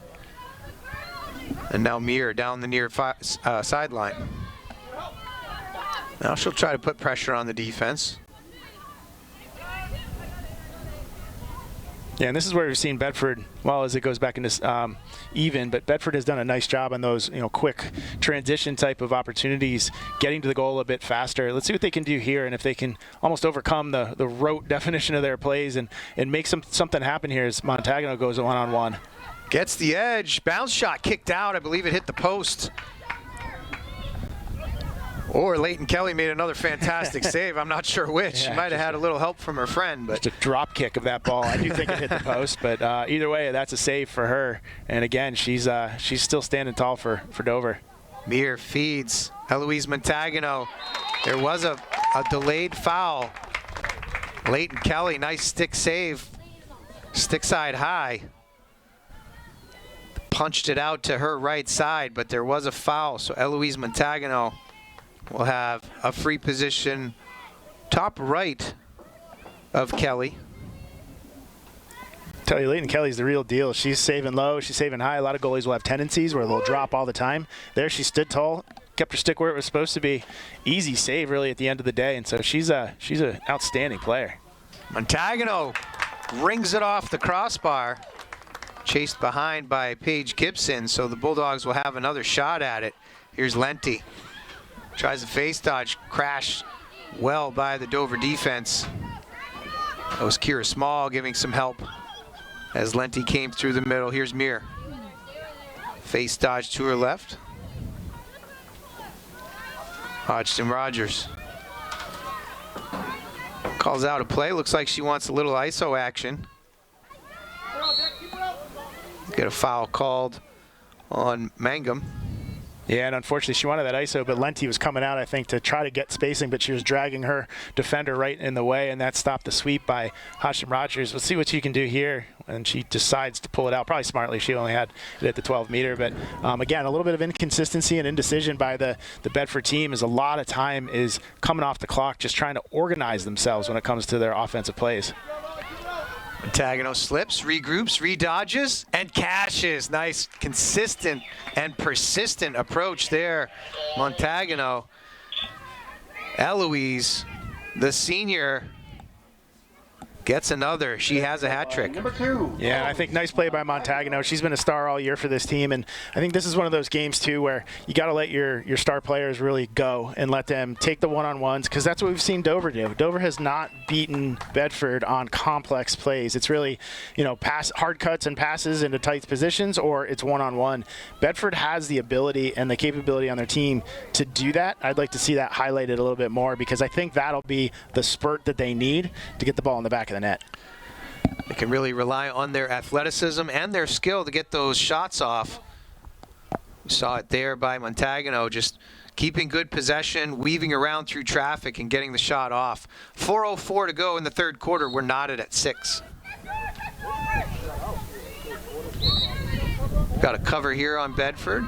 And now Muir down the near sideline. Now she'll try to put pressure on the defense. Yeah, and this is where we've seen Bedford, well, as it goes back into even, but Bedford has done a nice job on those, quick transition type of opportunities, getting to the goal a bit faster. Let's see what they can do here, and if they can almost overcome the rote definition of their plays and make something happen here as Montagano goes one-on-one. Gets the edge, bounce shot kicked out. I believe it hit the post. Or Leighton Kelly made another fantastic save. I'm not sure which. Yeah, she might have had a little help from her friend. But just a drop kick of that ball. I do think it hit the post, but either way, that's a save for her. And again, she's still standing tall for Dover. Muir feeds Eloise Montagano. There was a delayed foul. Leighton Kelly, nice stick save. Stick side high. Punched it out to her right side, but there was a foul. So Eloise Montagano will have a free position top right of Kelly. Tell you, Leighton Kelly's the real deal. She's saving low, she's saving high. A lot of goalies will have tendencies where they'll drop all the time. There she stood tall, kept her stick where it was supposed to be. Easy save really at the end of the day, and so she's an outstanding player. Montagano rings it off the crossbar. Chased behind by Paige Gibson, so the Bulldogs will have another shot at it. Here's Lenti. Tries a face dodge, crash well by the Dover defense. That was Kira Small giving some help as Lenti came through the middle. Here's Muir. Face dodge to her left. Hodgson Rogers calls out a play. Looks like she wants a little ISO action. Get a foul called on Mangum. Yeah, and unfortunately she wanted that ISO, but Lenti was coming out, I think, to try to get spacing, but she was dragging her defender right in the way, and that stopped the sweep by Hodgson Rogers. We'll see what she can do here, and she decides to pull it out. Probably smartly, she only had it at the 12-meter, but again, a little bit of inconsistency and indecision by the Bedford team, as a lot of time is coming off the clock, just trying to organize themselves when it comes to their offensive plays. Montagano slips, regroups, redodges, and cashes. Nice, consistent, and persistent approach there. Montagano. Eloise, the senior, Gets another. She has a hat trick. Yeah, I think nice play by Montagano. She's been a star all year for this team, and I think this is one of those games too where you got to let your star players really go and let them take the one-on-ones, because that's what we've seen Dover do. Dover has not beaten Bedford on complex plays. It's really, pass hard cuts and passes into tight positions, or it's one-on-one. Bedford has the ability and the capability on their team to do that. I'd like to see that highlighted a little bit more, because I think that'll be the spurt that they need to get the ball in the back of the net. They can really rely on their athleticism and their skill to get those shots off. We saw it there by Montagano, just keeping good possession, weaving around through traffic, and getting the shot off. 4:04 to go in the third quarter. We're knotted at 6. Got a cover here on Bedford.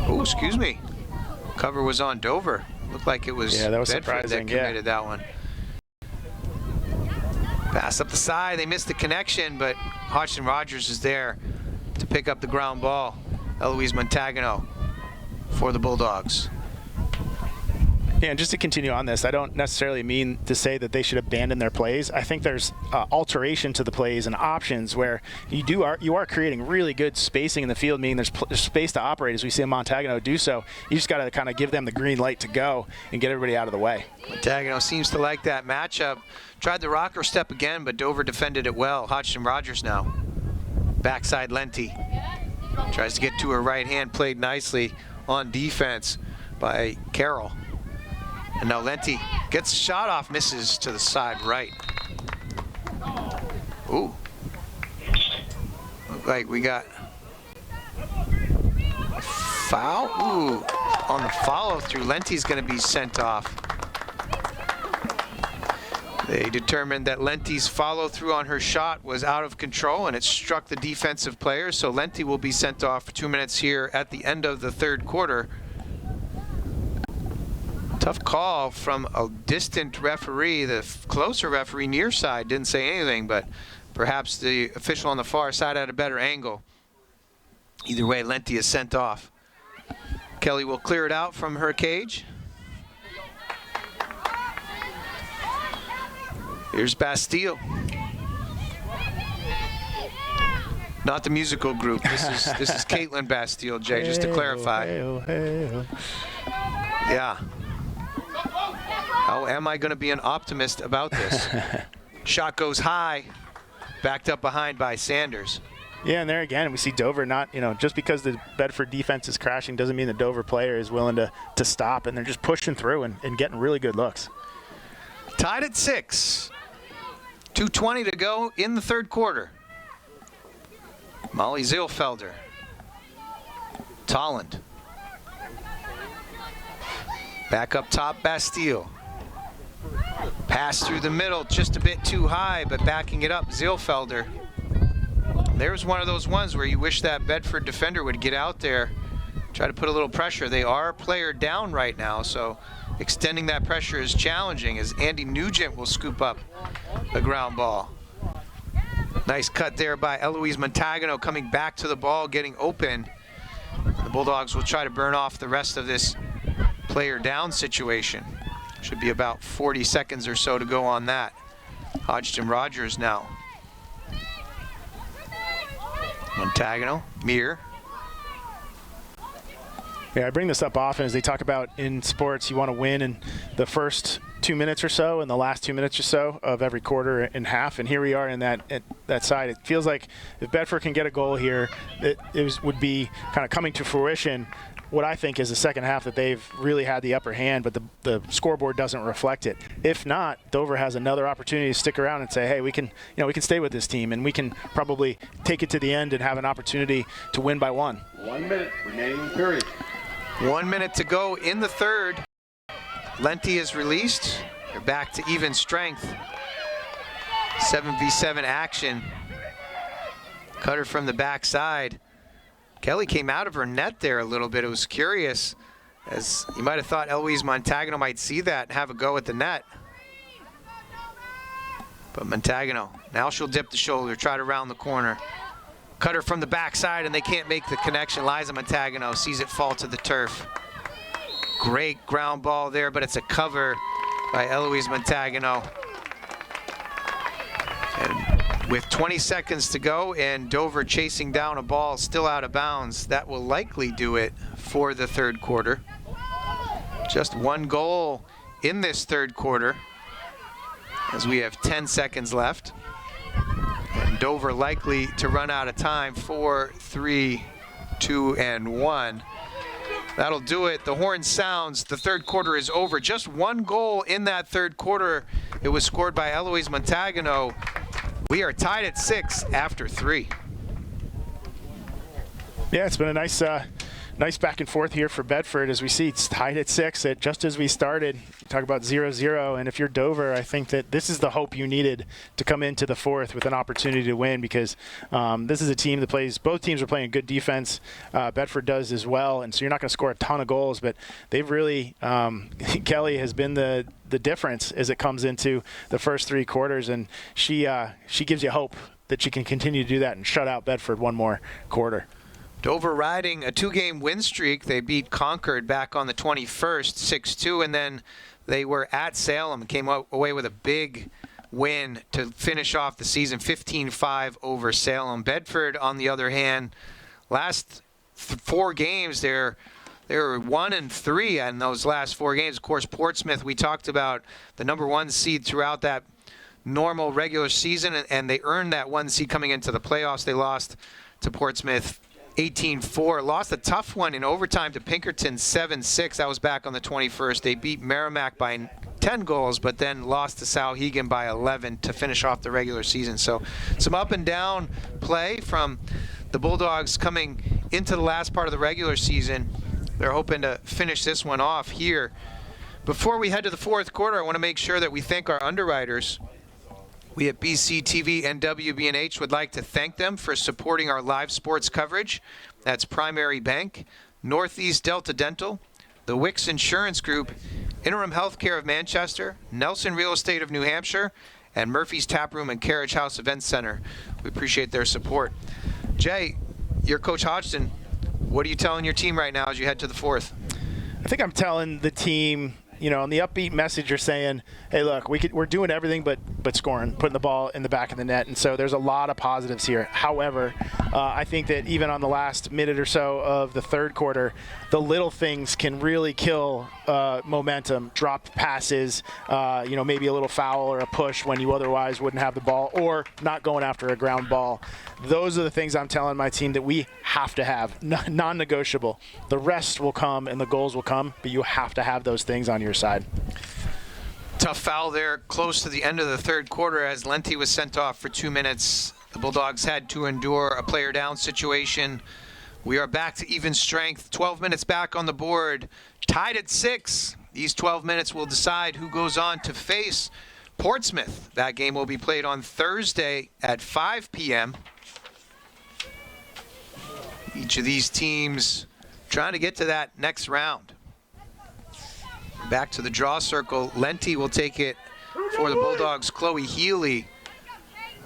Oh, excuse me. Cover was on Dover. Looked like it was, that was Bedford surprising. that committed that one. Pass up the side. They missed the connection, but Hodgson Rogers is there to pick up the ground ball. Eloise Montagano for the Bulldogs. Yeah, and just to continue on this, I don't necessarily mean to say that they should abandon their plays. I think there's alteration to the plays and options where you are creating really good spacing in the field, meaning there's space to operate, as we see Montagano do so. You just got to kind of give them the green light to go and get everybody out of the way. Montagano seems to like that matchup. Tried the rocker step again, but Dover defended it well. Hodgson Rogers now. Backside Lenti. Tries to get to her right hand, played nicely on defense by Carroll. And now Lenti gets a shot off, misses to the side right. Ooh. Look like we got a foul. Ooh. On the follow through, Lenti's going to be sent off. They determined that Lenti's follow through on her shot was out of control, and it struck the defensive players. So Lenti will be sent off for 2 minutes here at the end of the third quarter. Tough call from a distant referee. The closer referee near side didn't say anything, but perhaps the official on the far side had a better angle. Either way, Lenti is sent off. Kelly will clear it out from her cage. Here's Bastille. Not the musical group. This is Caitlin Bastille, Jay, just to clarify. Yeah. How am I going to be an optimist about this? Shot goes high, backed up behind by Sanders. Yeah, and there again, we see Dover not, just because the Bedford defense is crashing doesn't mean the Dover player is willing to stop, and they're just pushing through and getting really good looks. Tied at 6. 2:20 to go in the third quarter. Molly Zilfelder. Tolland. Back up top, Bastille. Pass through the middle, just a bit too high, but backing it up, Zilfelder. There's one of those ones where you wish that Bedford defender would get out there, try to put a little pressure. They are player down right now, so extending that pressure is challenging as Andy Nugent will scoop up the ground ball. Nice cut there by Eloise Montagano, coming back to the ball, getting open. The Bulldogs will try to burn off the rest of this player down situation. Should be about 40 seconds or so to go on that. Hodgson Rogers now. Montagano, Mir. Yeah, I bring this up often as they talk about in sports, you want to win in the first 2 minutes or so and the last 2 minutes or so of every quarter and half. And here we are in that side. It feels like if Bedford can get a goal here, would be kind of coming to fruition. What I think is the second half that they've really had the upper hand, but the scoreboard doesn't reflect it. If not, Dover has another opportunity to stick around and say, hey, we can stay with this team, and we can probably take it to the end and have an opportunity to win by 1. 1 minute remaining period. 1 minute to go in the third. Lenti is released. They're back to even strength. 7v7 action. Cutter from the backside. Kelly came out of her net there a little bit. It was curious, as you might have thought Eloise Montagano might see that and have a go at the net. But Montagano, now she'll dip the shoulder, try to round the corner. Cutter from the backside, and they can't make the connection. Liza Montagano sees it fall to the turf. Great ground ball there, but it's a cover by Eloise Montagano. And with 20 seconds to go and Dover chasing down a ball still out of bounds, that will likely do it for the third quarter. Just one goal in this third quarter as we have 10 seconds left. And Dover likely to run out of time. 4, 3, 2, and 1. That'll do it. The horn sounds. The third quarter is over. Just one goal in that third quarter. It was scored by Eloise Montagano. We are tied at 6 after 3. Yeah, it's been a nice back and forth here for Bedford. As we see, it's tied at 6 just as we started. Talk about 0-0, and if you're Dover, I think that this is the hope you needed to come into the fourth with an opportunity to win, because this is a team that plays, both teams are playing good defense. Bedford does as well, and so you're not going to score a ton of goals, but they've really, Kelly has been the difference as it comes into the first 3 quarters, and she gives you hope that she can continue to do that and shut out Bedford one more quarter. Dover riding a 2-game win streak. They beat Concord back on the 21st, 6-2, and then they were at Salem, came away with a big win to finish off the season, 15-5 over Salem. Bedford, on the other hand, last 4 games, they were 1-3 in those last 4 games. Of course, Portsmouth, we talked about the number 1 seed throughout that normal regular season, and they earned that 1 seed coming into the playoffs. They lost to Portsmouth 18-4, lost a tough one in overtime to Pinkerton 7-6. That was back on the 21st. They beat Merrimack by 10 goals, but then lost to Souhegan by 11 to finish off the regular season. So some up and down play from the Bulldogs coming into the last part of the regular season. They're hoping to finish this one off here. Before we head to the fourth quarter, I want to make sure that we thank our underwriters. We at BCTV and WBNH would like to thank them for supporting our live sports coverage. That's Primary Bank, Northeast Delta Dental, the Wicks Insurance Group, Interim Healthcare of Manchester, Nelson Real Estate of New Hampshire, and Murphy's Taproom and Carriage House Event Center. We appreciate their support. Jay, you're Coach Hodgson. What are you telling your team right now as you head to the fourth? I think I'm telling the team, on the upbeat message, you're saying, hey, look, we're doing everything but scoring, putting the ball in the back of the net. And so there's a lot of positives here. However, I think that even on the last minute or so of the third quarter, the little things can really kill momentum, dropped passes, maybe a little foul or a push when you otherwise wouldn't have the ball, or not going after a ground ball. Those are the things I'm telling my team that we have to have, non-negotiable. The rest will come and the goals will come, but you have to have those things on your side. Tough foul there close to the end of the third quarter as Lenti was sent off for 2 minutes. The Bulldogs had to endure a player down situation. We are back to even strength. 12 minutes back on the board. Tied at 6. These 12 minutes will decide who goes on to face Portsmouth. That game will be played on Thursday at 5 p.m. Each of these teams trying to get to that next round. Back to the draw circle. Lenti will take it for the Bulldogs. Chloe Healy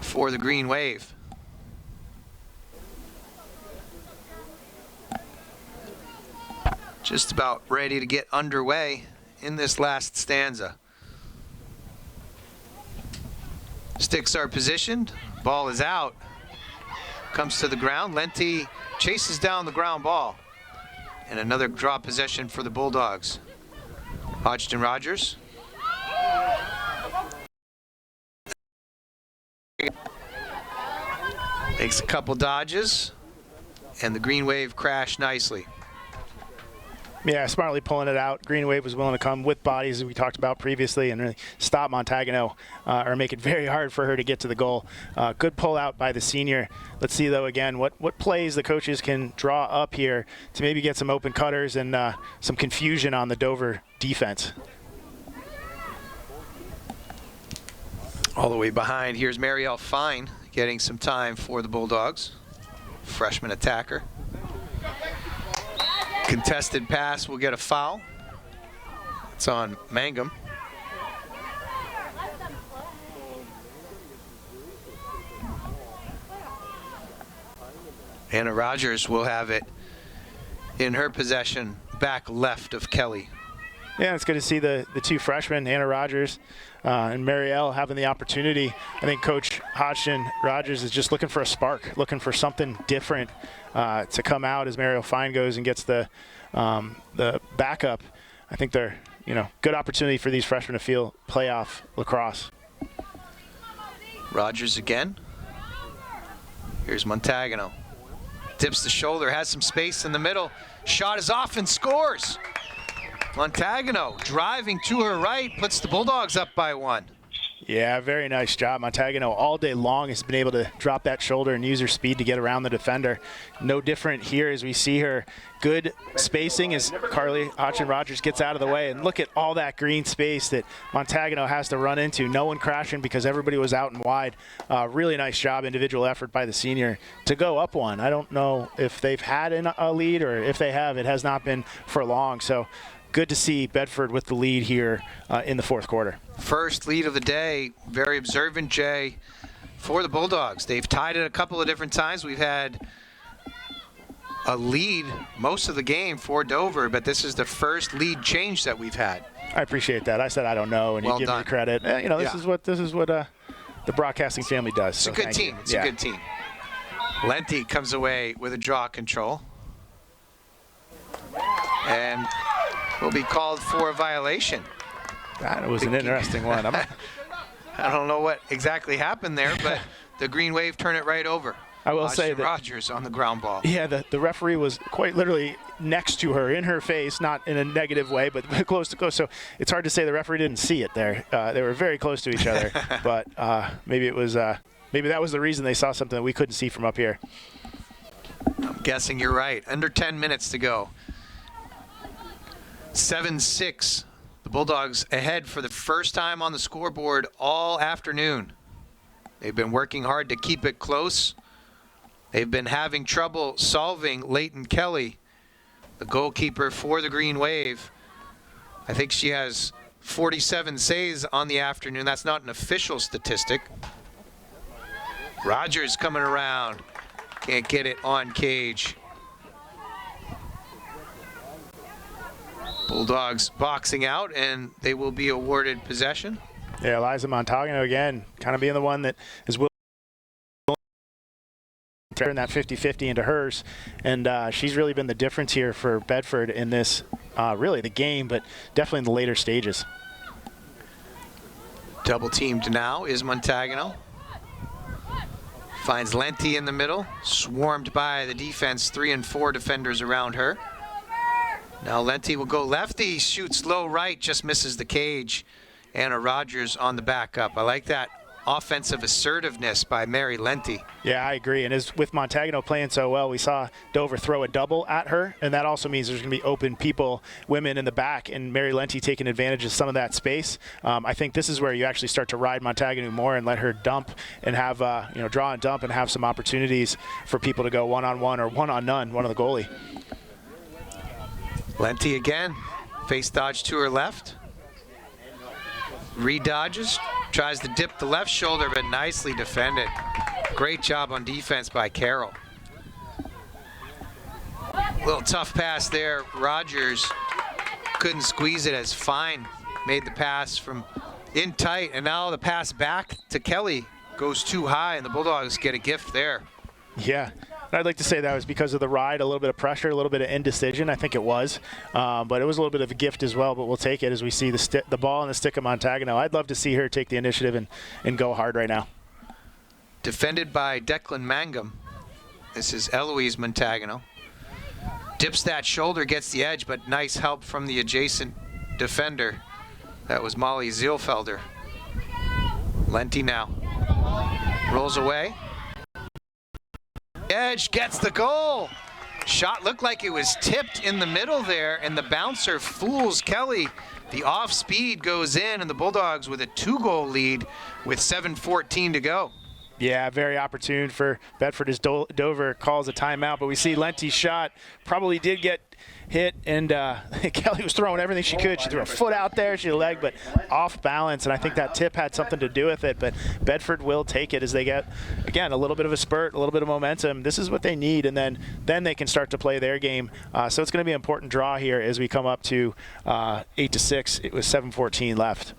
for the Green Wave. Just about ready to get underway in this last stanza. Sticks are positioned. Ball is out. Comes to the ground. Lenti chases down the ground ball. And another draw possession for the Bulldogs. Hodgson Rogers. Makes a couple dodges. And the Green Wave crashed nicely. Yeah, smartly pulling it out. Green Wave was willing to come with bodies, as we talked about previously, and really stop Montagano or make it very hard for her to get to the goal. Good pull out by the senior. Let's see, though, again, what plays the coaches can draw up here to maybe get some open cutters and some confusion on the Dover defense. All the way behind, here's Marielle Fine getting some time for the Bulldogs. Freshman attacker. Contested pass will get a foul. It's on Mangum. Anna Rogers will have it in her possession, back left of Kelly. Yeah, it's good to see the two freshmen, Anna Rogers and Marielle, having the opportunity. I think Coach Hodgson Rogers is just looking for a spark, looking for something different to come out as Marielle Fine goes and gets the backup. I think they're, good opportunity for these freshmen to feel playoff lacrosse. Rogers again. Here's Montagano. Dips the shoulder, has some space in the middle. Shot is off and scores. Montagano driving to her right, puts the Bulldogs up by 1. Yeah, very nice job. Montagano all day long has been able to drop that shoulder and use her speed to get around the defender. No different here as we see her. Good spacing as Carly Hodgson-Rogers gets out of the way. And look at all that green space that Montagano has to run into. No one crashing because everybody was out and wide. Really nice job, individual effort by the senior to go up 1. I don't know if they've had a lead, or if they have, it has not been for long. So good to see Bedford with the lead here in the fourth quarter. First lead of the day. Very observant, Jay, for the Bulldogs. They've tied it a couple of different times. We've had a lead most of the game for Dover, but this is the first lead change that we've had. I appreciate that. I said I don't know, and well you give me credit. This is what the broadcasting family does. It's a good team. It's a good team. Lenti comes away with a draw control, and will be called for a violation. That was an interesting one. I don't know what exactly happened there, but the Green Wave turn it right over. I will say that Rogers on the ground ball. Yeah, the referee was quite literally next to her, in her face, not in a negative way, but close to close. So it's hard to say the referee didn't see it there. They were very close to each other, but maybe it was maybe that was the reason they saw something that we couldn't see from up here. I'm guessing you're right. Under 10 minutes to go. 7-6. The Bulldogs ahead for the first time on the scoreboard all afternoon. They've been working hard to keep it close. They've been having trouble solving Leighton Kelly, the goalkeeper for the Green Wave. I think she has 47 saves on the afternoon. That's not an official statistic. Rogers coming around. Can't get it on cage. Bulldogs boxing out, and they will be awarded possession. Yeah, Eliza Montagano again, kind of being the one that is willing to turn that 50-50 into hers. And she's really been the difference here for Bedford in this, really the game, but definitely in the later stages. Double teamed now is Montagano. Finds Lenti in the middle, swarmed by the defense, 3 and 4 defenders around her. Now Lenti will go lefty, shoots low right, just misses the cage. Anna Rogers on the backup. I like that offensive assertiveness by Mary Lenti. Yeah, I agree. And as with Montagano playing so well, we saw Dover throw a double at her, and that also means there's going to be open people, women in the back, and Mary Lenti taking advantage of some of that space. I think this is where you actually start to ride Montagano more and let her dump and have, draw and dump and have some opportunities for people to go one-on-one or one-on-none, one of the goalie. Lenti again, face dodge to her left. Redodges, tries to dip the left shoulder, but nicely defended. Great job on defense by Carroll. Little tough pass there. Rogers couldn't squeeze it as Fine made the pass from in tight, and now the pass back to Kelly goes too high, and the Bulldogs get a gift there. Yeah. I'd like to say that was because of the ride, a little bit of pressure, a little bit of indecision. I think it was. But it was a little bit of a gift as well, but we'll take it as we see the ball and the stick of Montagano. I'd love to see her take the initiative and go hard right now. Defended by Declan Mangum. This is Eloise Montagano. Dips that shoulder, gets the edge, but nice help from the adjacent defender. That was Molly Zielfelder. Lenti now. Rolls away. Edge gets the goal. Shot looked like it was tipped in the middle there, and the bouncer fools Kelly. The off speed goes in, and the Bulldogs with a 2-goal lead with 7:14 to go. Yeah, very opportune for Bedford as Dover calls a timeout, but we see Lenti's shot probably did get hit, and Kelly was throwing everything she could. She threw her foot out there, she had a leg, but off balance, and I think that tip had something to do with it. But Bedford will take it as they get, again, a little bit of a spurt, a little bit of momentum. This is what they need, and then they can start to play their game. So it's going to be an important draw here as we come up to 8-6. It was 7:14 left.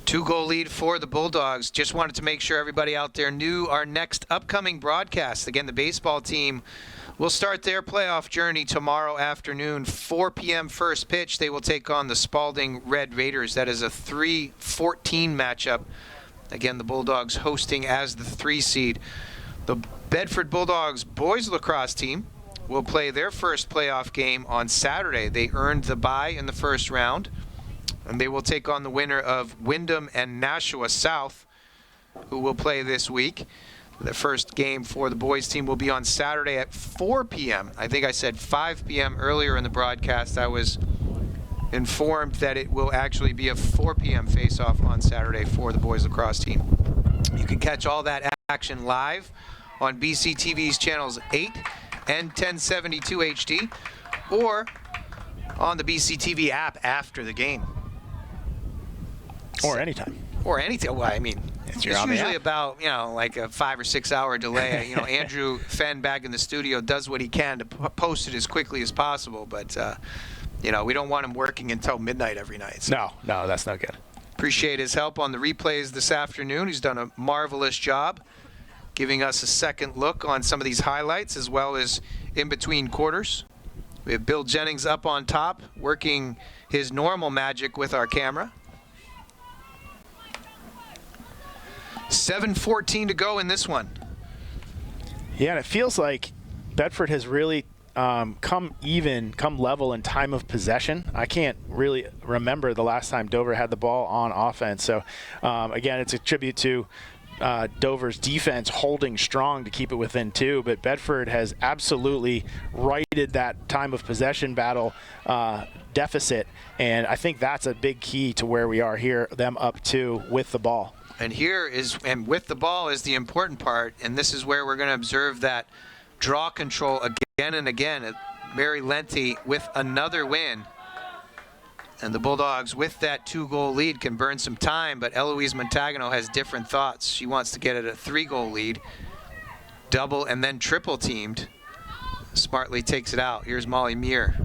2-goal lead for the Bulldogs. Just wanted to make sure everybody out there knew our next upcoming broadcast. Again, the baseball team will start their playoff journey tomorrow afternoon, 4 p.m. first pitch. They will take on the Spalding Red Raiders. That is a 3-14 matchup. Again, the Bulldogs hosting as the 3 seed. The Bedford Bulldogs boys lacrosse team will play their first playoff game on Saturday. They earned the bye in the first round, and they will take on the winner of Wyndham and Nashua South, who will play this week. The first game for the boys team will be on Saturday at 4 p.m. I think I said 5 p.m. earlier in the broadcast. I was informed that it will actually be a 4 p.m. face-off on Saturday for the boys lacrosse team. You can catch all that action live on BCTV's channels 8 and 1072 HD, or on the BCTV app after the game. Or anytime. Or anything. Well, I mean, it's usually about, like a 5 or 6 hour delay. Andrew Fenn back in the studio does what he can to post it as quickly as possible. But, we don't want him working until midnight every night. So. No, that's not good. Appreciate his help on the replays this afternoon. He's done a marvelous job giving us a second look on some of these highlights as well as in between quarters. We have Bill Jennings up on top working his normal magic with our camera. 7:14 to go in this one. Yeah, and it feels like Bedford has really come level in time of possession. I can't really remember the last time Dover had the ball on offense. So, again, it's a tribute to Dover's defense holding strong to keep it within 2. But Bedford has absolutely righted that time of possession battle deficit. And I think that's a big key to where we are here, them up 2 with the ball. And with the ball is the important part, and this is where we're going to observe that draw control again and again. Mary Lenti with another win. And the Bulldogs, with that 2-goal lead, can burn some time, but Eloise Montagano has different thoughts. She wants to get it a 3-goal lead, double and then triple teamed. Smartly takes it out. Here's Molly Muir.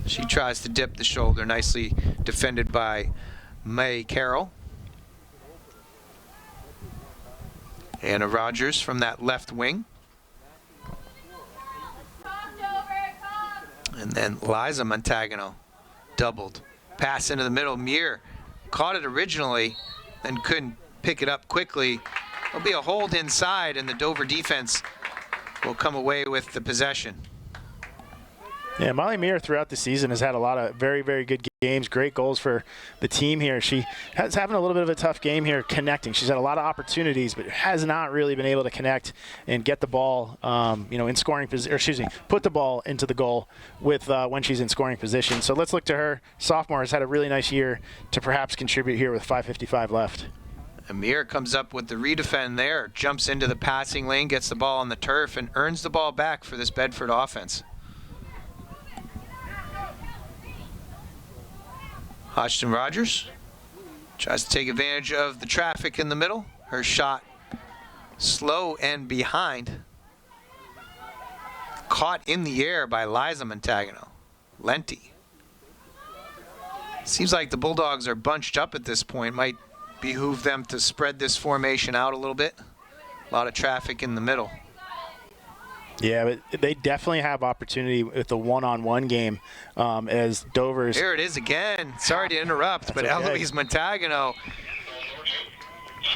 She tries to dip the shoulder, nicely defended by May Carroll. Anna Rogers from that left wing. And then Liza Montagano doubled. Pass into the middle. Muir caught it originally, then couldn't pick it up quickly. There'll be a hold inside, and the Dover defense will come away with the possession. Yeah, Molly Muir throughout the season has had a lot of very, very good games, great goals for the team here. She has having a little bit of a tough game here connecting. She's had a lot of opportunities, but has not really been able to connect and get the ball, in scoring position, put the ball into the goal with when she's in scoring position. So let's look to her. Sophomore has had a really nice year to perhaps contribute here with 5:55 left. Amir comes up with the redefend there, jumps into the passing lane, gets the ball on the turf, and earns the ball back for this Bedford offense. Hodgson Rogers tries to take advantage of the traffic in the middle. Her shot slow and behind. Caught in the air by Liza Montagano. Lenti. Seems like the Bulldogs are bunched up at this point. Might behoove them to spread this formation out a little bit. A lot of traffic in the middle. Yeah, but they definitely have opportunity with the one-on-one game as Dover's. Here it is again. Sorry to interrupt, but okay. Eloise Montagano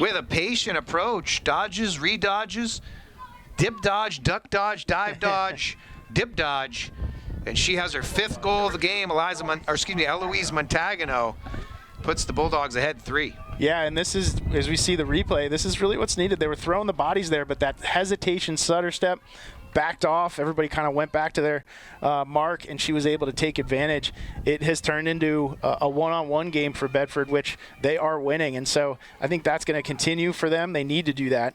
with a patient approach. Dodges, redodges, dip dodge, duck dodge, dive dodge, dip dodge. And she has her 5th goal of the game. Eloise Montagano puts the Bulldogs ahead 3. Yeah, and this is, as we see the replay, this is really what's needed. They were throwing the bodies there, but that hesitation, stutter step, backed off. Everybody kind of went back to their mark, and she was able to take advantage. It has turned into a one-on-one game for Bedford, which they are winning. And so I think that's going to continue for them. They need to do that,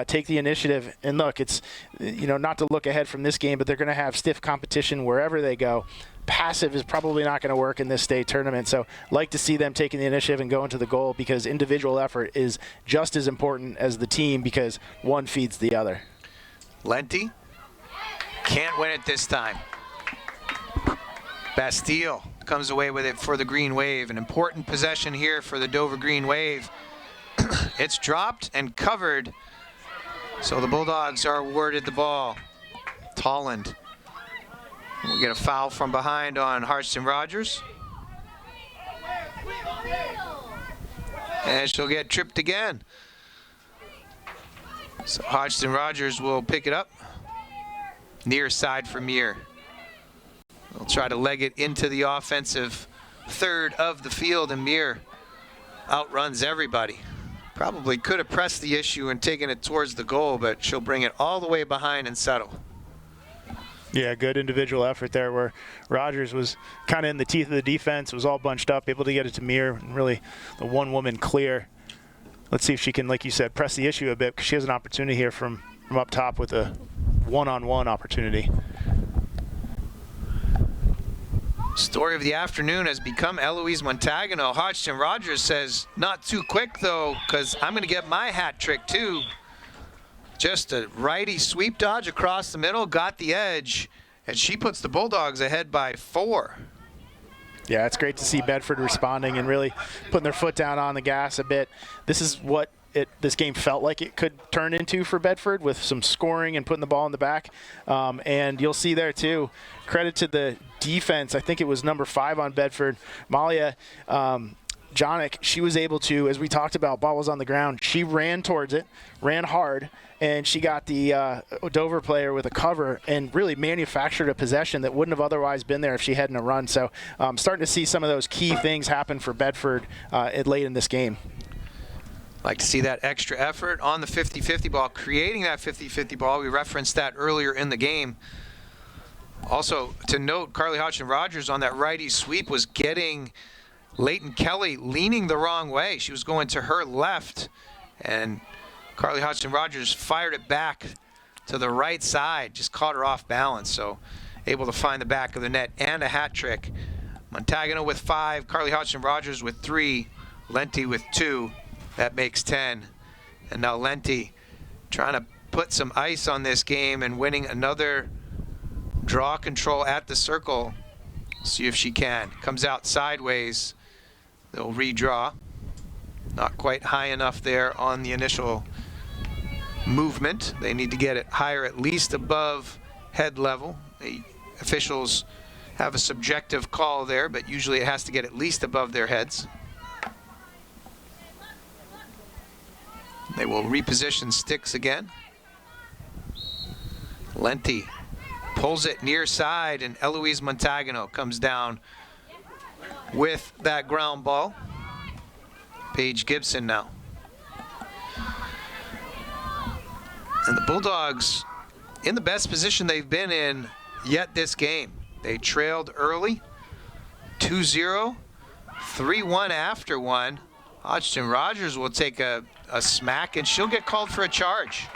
take the initiative. And look, it's, not to look ahead from this game, but they're going to have stiff competition wherever they go. Passive is probably not going to work in this state tournament. So like to see them taking the initiative and going to the goal, because individual effort is just as important as the team, because one feeds the other. Lenti can't win it this time. Bastille comes away with it for the Green Wave. An important possession here for the Dover Green Wave. It's dropped and covered, so the Bulldogs are awarded the ball. Tolland. We get a foul from behind on Harston Rogers. And she'll get tripped again. So Hodgson Rogers will pick it up. Near side for Muir. They'll try to leg it into the offensive third of the field, and Muir outruns everybody. Probably could have pressed the issue and taken it towards the goal, but she'll bring it all the way behind and settle. Yeah, good individual effort there where Rogers was kind of in the teeth of the defense, was all bunched up, able to get it to Muir, and really the one-woman clear. Let's see if she can, like you said, press the issue a bit, because she has an opportunity here from up top with a one-on-one opportunity. Story of the afternoon has become Eloise Montagano. Hodgson Rogers says, not too quick though, because I'm going to get my hat trick too. Just a righty sweep dodge across the middle, got the edge, and she puts the Bulldogs ahead by 4. Yeah, it's great to see Bedford responding and really putting their foot down on the gas a bit. This is what this game felt like it could turn into for Bedford, with some scoring and putting the ball in the back. And you'll see there too, credit to the defense. I think it was number 5 on Bedford, Malia Jonick. She was able to, as we talked about, ball was on the ground. She ran towards it, ran hard, and she got the Dover player with a cover and really manufactured a possession that wouldn't have otherwise been there if she hadn't run. So starting to see some of those key things happen for Bedford late in this game. Like to see that extra effort on the 50-50 ball, creating that 50-50 ball. We referenced that earlier in the game. Also, to note, Carly Hodgson-Rogers on that righty sweep was getting Leighton Kelly leaning the wrong way. She was going to her left, and Carly Hodgson-Rogers fired it back to the right side, just caught her off balance, so able to find the back of the net and a hat trick. Montagano with 5, Carly Hodgson-Rogers with 3, Lenti with 2. That makes 10. And now Lenti trying to put some ice on this game and winning another draw control at the circle. See if she can. Comes out sideways. They'll redraw. Not quite high enough there on the initial movement. They need to get it higher, at least above head level. The officials have a subjective call there, but usually it has to get at least above their heads. They will reposition sticks again. Lenti pulls it near side, and Eloise Montagano comes down with that ground ball. Paige Gibson now. And the Bulldogs in the best position they've been in yet this game. They trailed early, 2-0, 3-1 after one. Hodgson Rogers will take a smack, and she'll get called for a charge.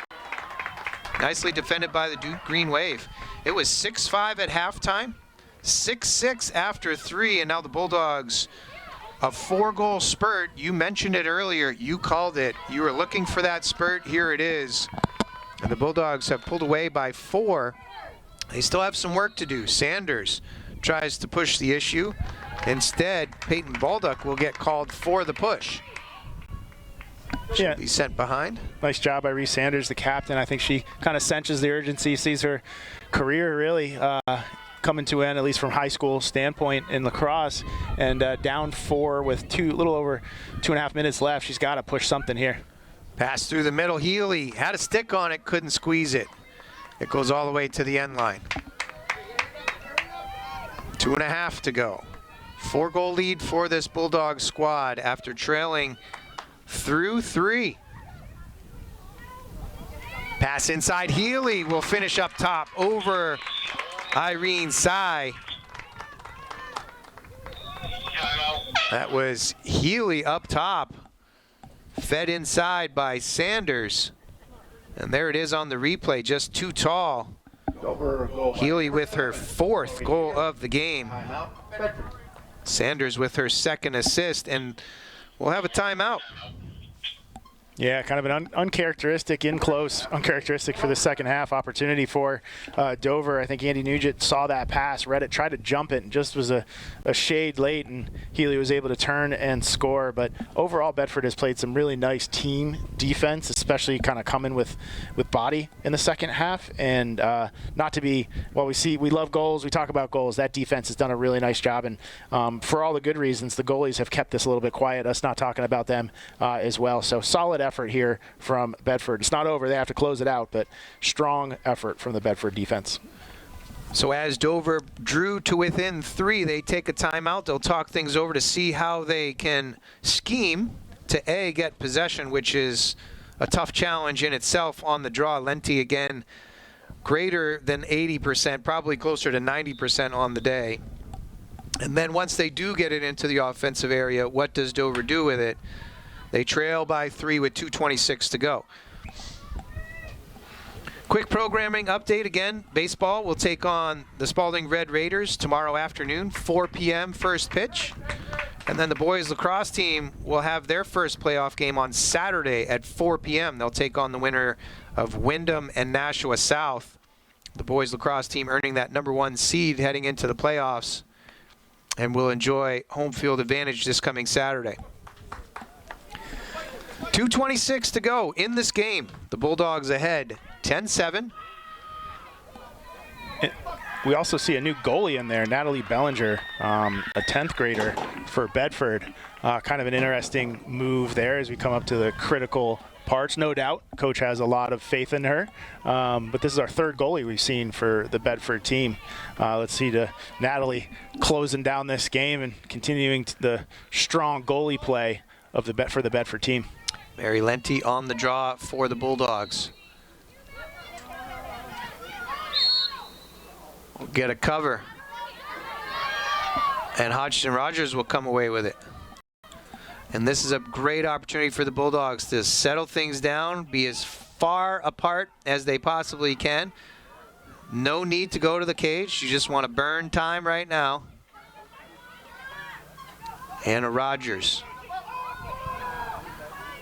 Nicely defended by the Duke Green Wave. It was 6-5 at halftime, 6-6 after 3, and now the Bulldogs, a 4-goal spurt. You mentioned it earlier. You called it. You were looking for that spurt. Here it is. And the Bulldogs have pulled away by 4. They still have some work to do. Sanders tries to push the issue. Instead, Peyton Baldock will get called for the push. She'll be sent behind. Nice job by Reese Sanders, the captain. I think she kind of senses the urgency, sees her career really coming to an end, at least from high school standpoint in lacrosse. And down 4 with a little over 2.5 minutes left. She's got to push something here. Pass through the middle. Healy had a stick on it, couldn't squeeze it. It goes all the way to the end line. 2.5 to go. 4-goal lead for this Bulldog squad after trailing through 3. Pass inside, Healy will finish up top over Irene Tsai. That was Healy up top, fed inside by Sanders. And there it is on the replay, just too tall. Healy with her 4th goal of the game. Sanders with her 2nd assist, and we'll have a timeout. Yeah, kind of an uncharacteristic, uncharacteristic for the second half opportunity for Dover. I think Andy Nugent saw that pass, read it, tried to jump it, and just was a shade late, and Healy was able to turn and score. But overall, Bedford has played some really nice team defense, especially kind of coming with body in the second half. And not to be, well, we love goals, we talk about goals. That defense has done a really nice job, and for all the good reasons, the goalies have kept this a little bit quiet, us not talking about them as well. So solid effort here from Bedford. It's not over. They have to close it out, but strong effort from the Bedford defense. So as Dover drew to within 3, they take a timeout. They'll talk things over to see how they can scheme to get possession, which is a tough challenge in itself on the draw. Lenti again greater than 80%, probably closer to 90% on the day. And then once they do get it into the offensive area, what does Dover do with it? They trail by 3 with 2:26 to go. Quick programming update again. Baseball will take on the Spalding Red Raiders tomorrow afternoon, 4 p.m. first pitch. And then the boys lacrosse team will have their first playoff game on Saturday at 4 p.m. They'll take on the winner of Wyndham and Nashua South. The boys lacrosse team earning that #1 seed heading into the playoffs and will enjoy home field advantage this coming Saturday. 2:26 to go in this game. The Bulldogs ahead 10-7. We also see a new goalie in there, Natalie Bellinger, a 10th grader for Bedford. Kind of an interesting move there as we come up to the critical parts. No doubt, coach has a lot of faith in her. But this is our 3rd goalie we've seen for the Bedford team. Let's see Natalie closing down this game and continuing the strong goalie play of for the Bedford team. Mary Lenti on the draw for the Bulldogs. We'll get a cover. And Hodgson Rogers will come away with it. And this is a great opportunity for the Bulldogs to settle things down, be as far apart as they possibly can. No need to go to the cage. You just want to burn time right now. Anna Rogers.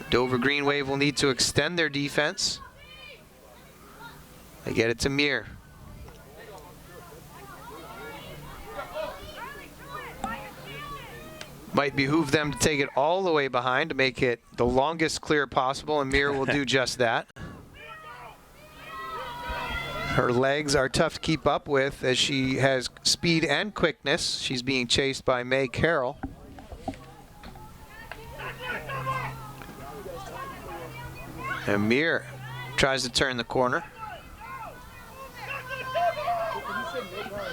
Dover Green Wave will need to extend their defense. They get it to Muir. Might behoove them to take it all the way behind to make it the longest clear possible, and Muir will do just that. Her legs are tough to keep up with as she has speed and quickness. She's being chased by May Carroll. And Muir tries to turn the corner.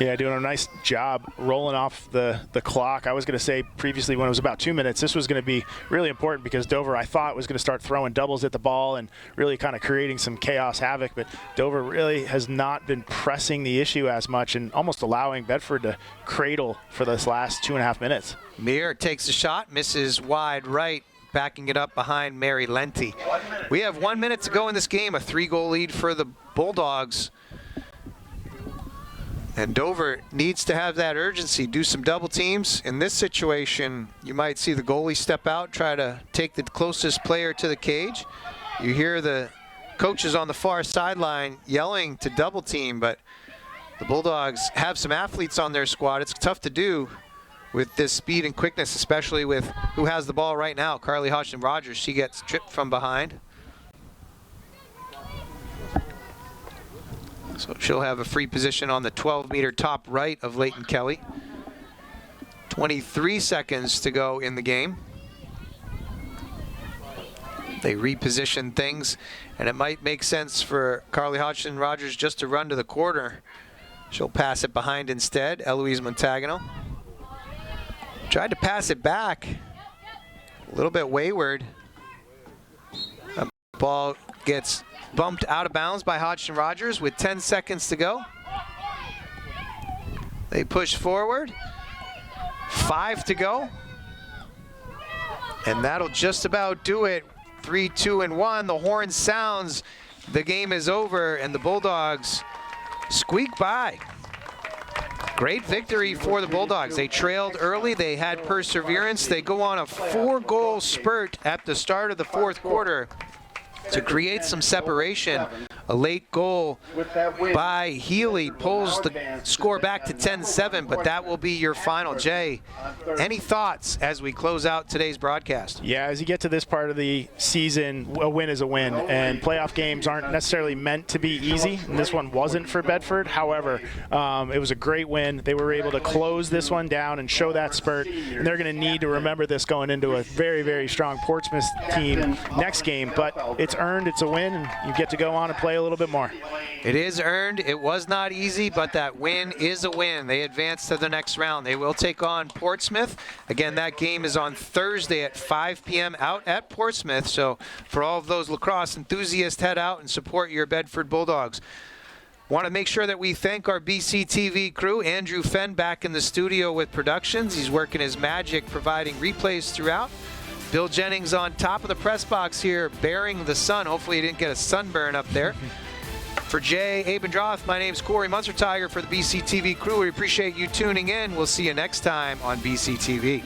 Yeah, doing a nice job rolling off the clock. I was going to say previously when it was about 2 minutes, this was going to be really important because Dover, I thought, was going to start throwing doubles at the ball and really kind of creating some chaos havoc. But Dover really has not been pressing the issue as much and almost allowing Bedford to cradle for this last 2.5 minutes. Muir takes a shot, misses wide right, backing it up behind Mary Lenti. We have 1 minute to go in this game, a 3-goal lead for the Bulldogs. And Dover needs to have that urgency, do some double teams. In this situation, you might see the goalie step out, try to take the closest player to the cage. You hear the coaches on the far sideline yelling to double team, but the Bulldogs have some athletes on their squad. It's tough to do with this speed and quickness, especially with who has the ball right now, Carly Hodgson Rogers. She gets tripped from behind. So she'll have a free position on the 12-meter top right of Leighton Kelly. 23 seconds to go in the game. They reposition things, and it might make sense for Carly Hodgson Rogers just to run to the corner. She'll pass it behind instead. Eloise Montagano tried to pass it back. A little bit wayward. The ball gets bumped out of bounds by Hodgson Rogers with 10 seconds to go. They push forward. 5 to go. And that'll just about do it. 3, 2, and 1. The horn sounds. The game is over, and the Bulldogs squeak by. Great victory for the Bulldogs. They trailed early. They had perseverance. They go on a 4-goal spurt at the start of the fourth quarter to create some separation. A late goal by Healy pulls the score back to 10-7, but that will be your final. Jay, any thoughts as we close out today's broadcast? Yeah, as you get to this part of the season, a win is a win, and playoff games aren't necessarily meant to be easy, and this one wasn't for Bedford. However, it was a great win. They were able to close this one down and show that spurt, and they're going to need to remember this going into a very, very strong Portsmouth team next game, but it's earned, it's a win, and you get to go on and play a little bit more. It is earned. It was not easy, but that win is a win. They advance to the next round. They will take on Portsmouth. Again, that game is on Thursday at 5 p.m. out at Portsmouth. So for all of those lacrosse enthusiasts, head out and support your Bedford Bulldogs. Want to make sure that we thank our BCTV crew. Andrew Fenn back in the studio with productions. He's working his magic, providing replays throughout. Bill Jennings on top of the press box here, bearing the sun. Hopefully he didn't get a sunburn up there. For Jay Abendroth, my name's Corey Munster Tiger for the BCTV crew. We appreciate you tuning in. We'll see you next time on BCTV.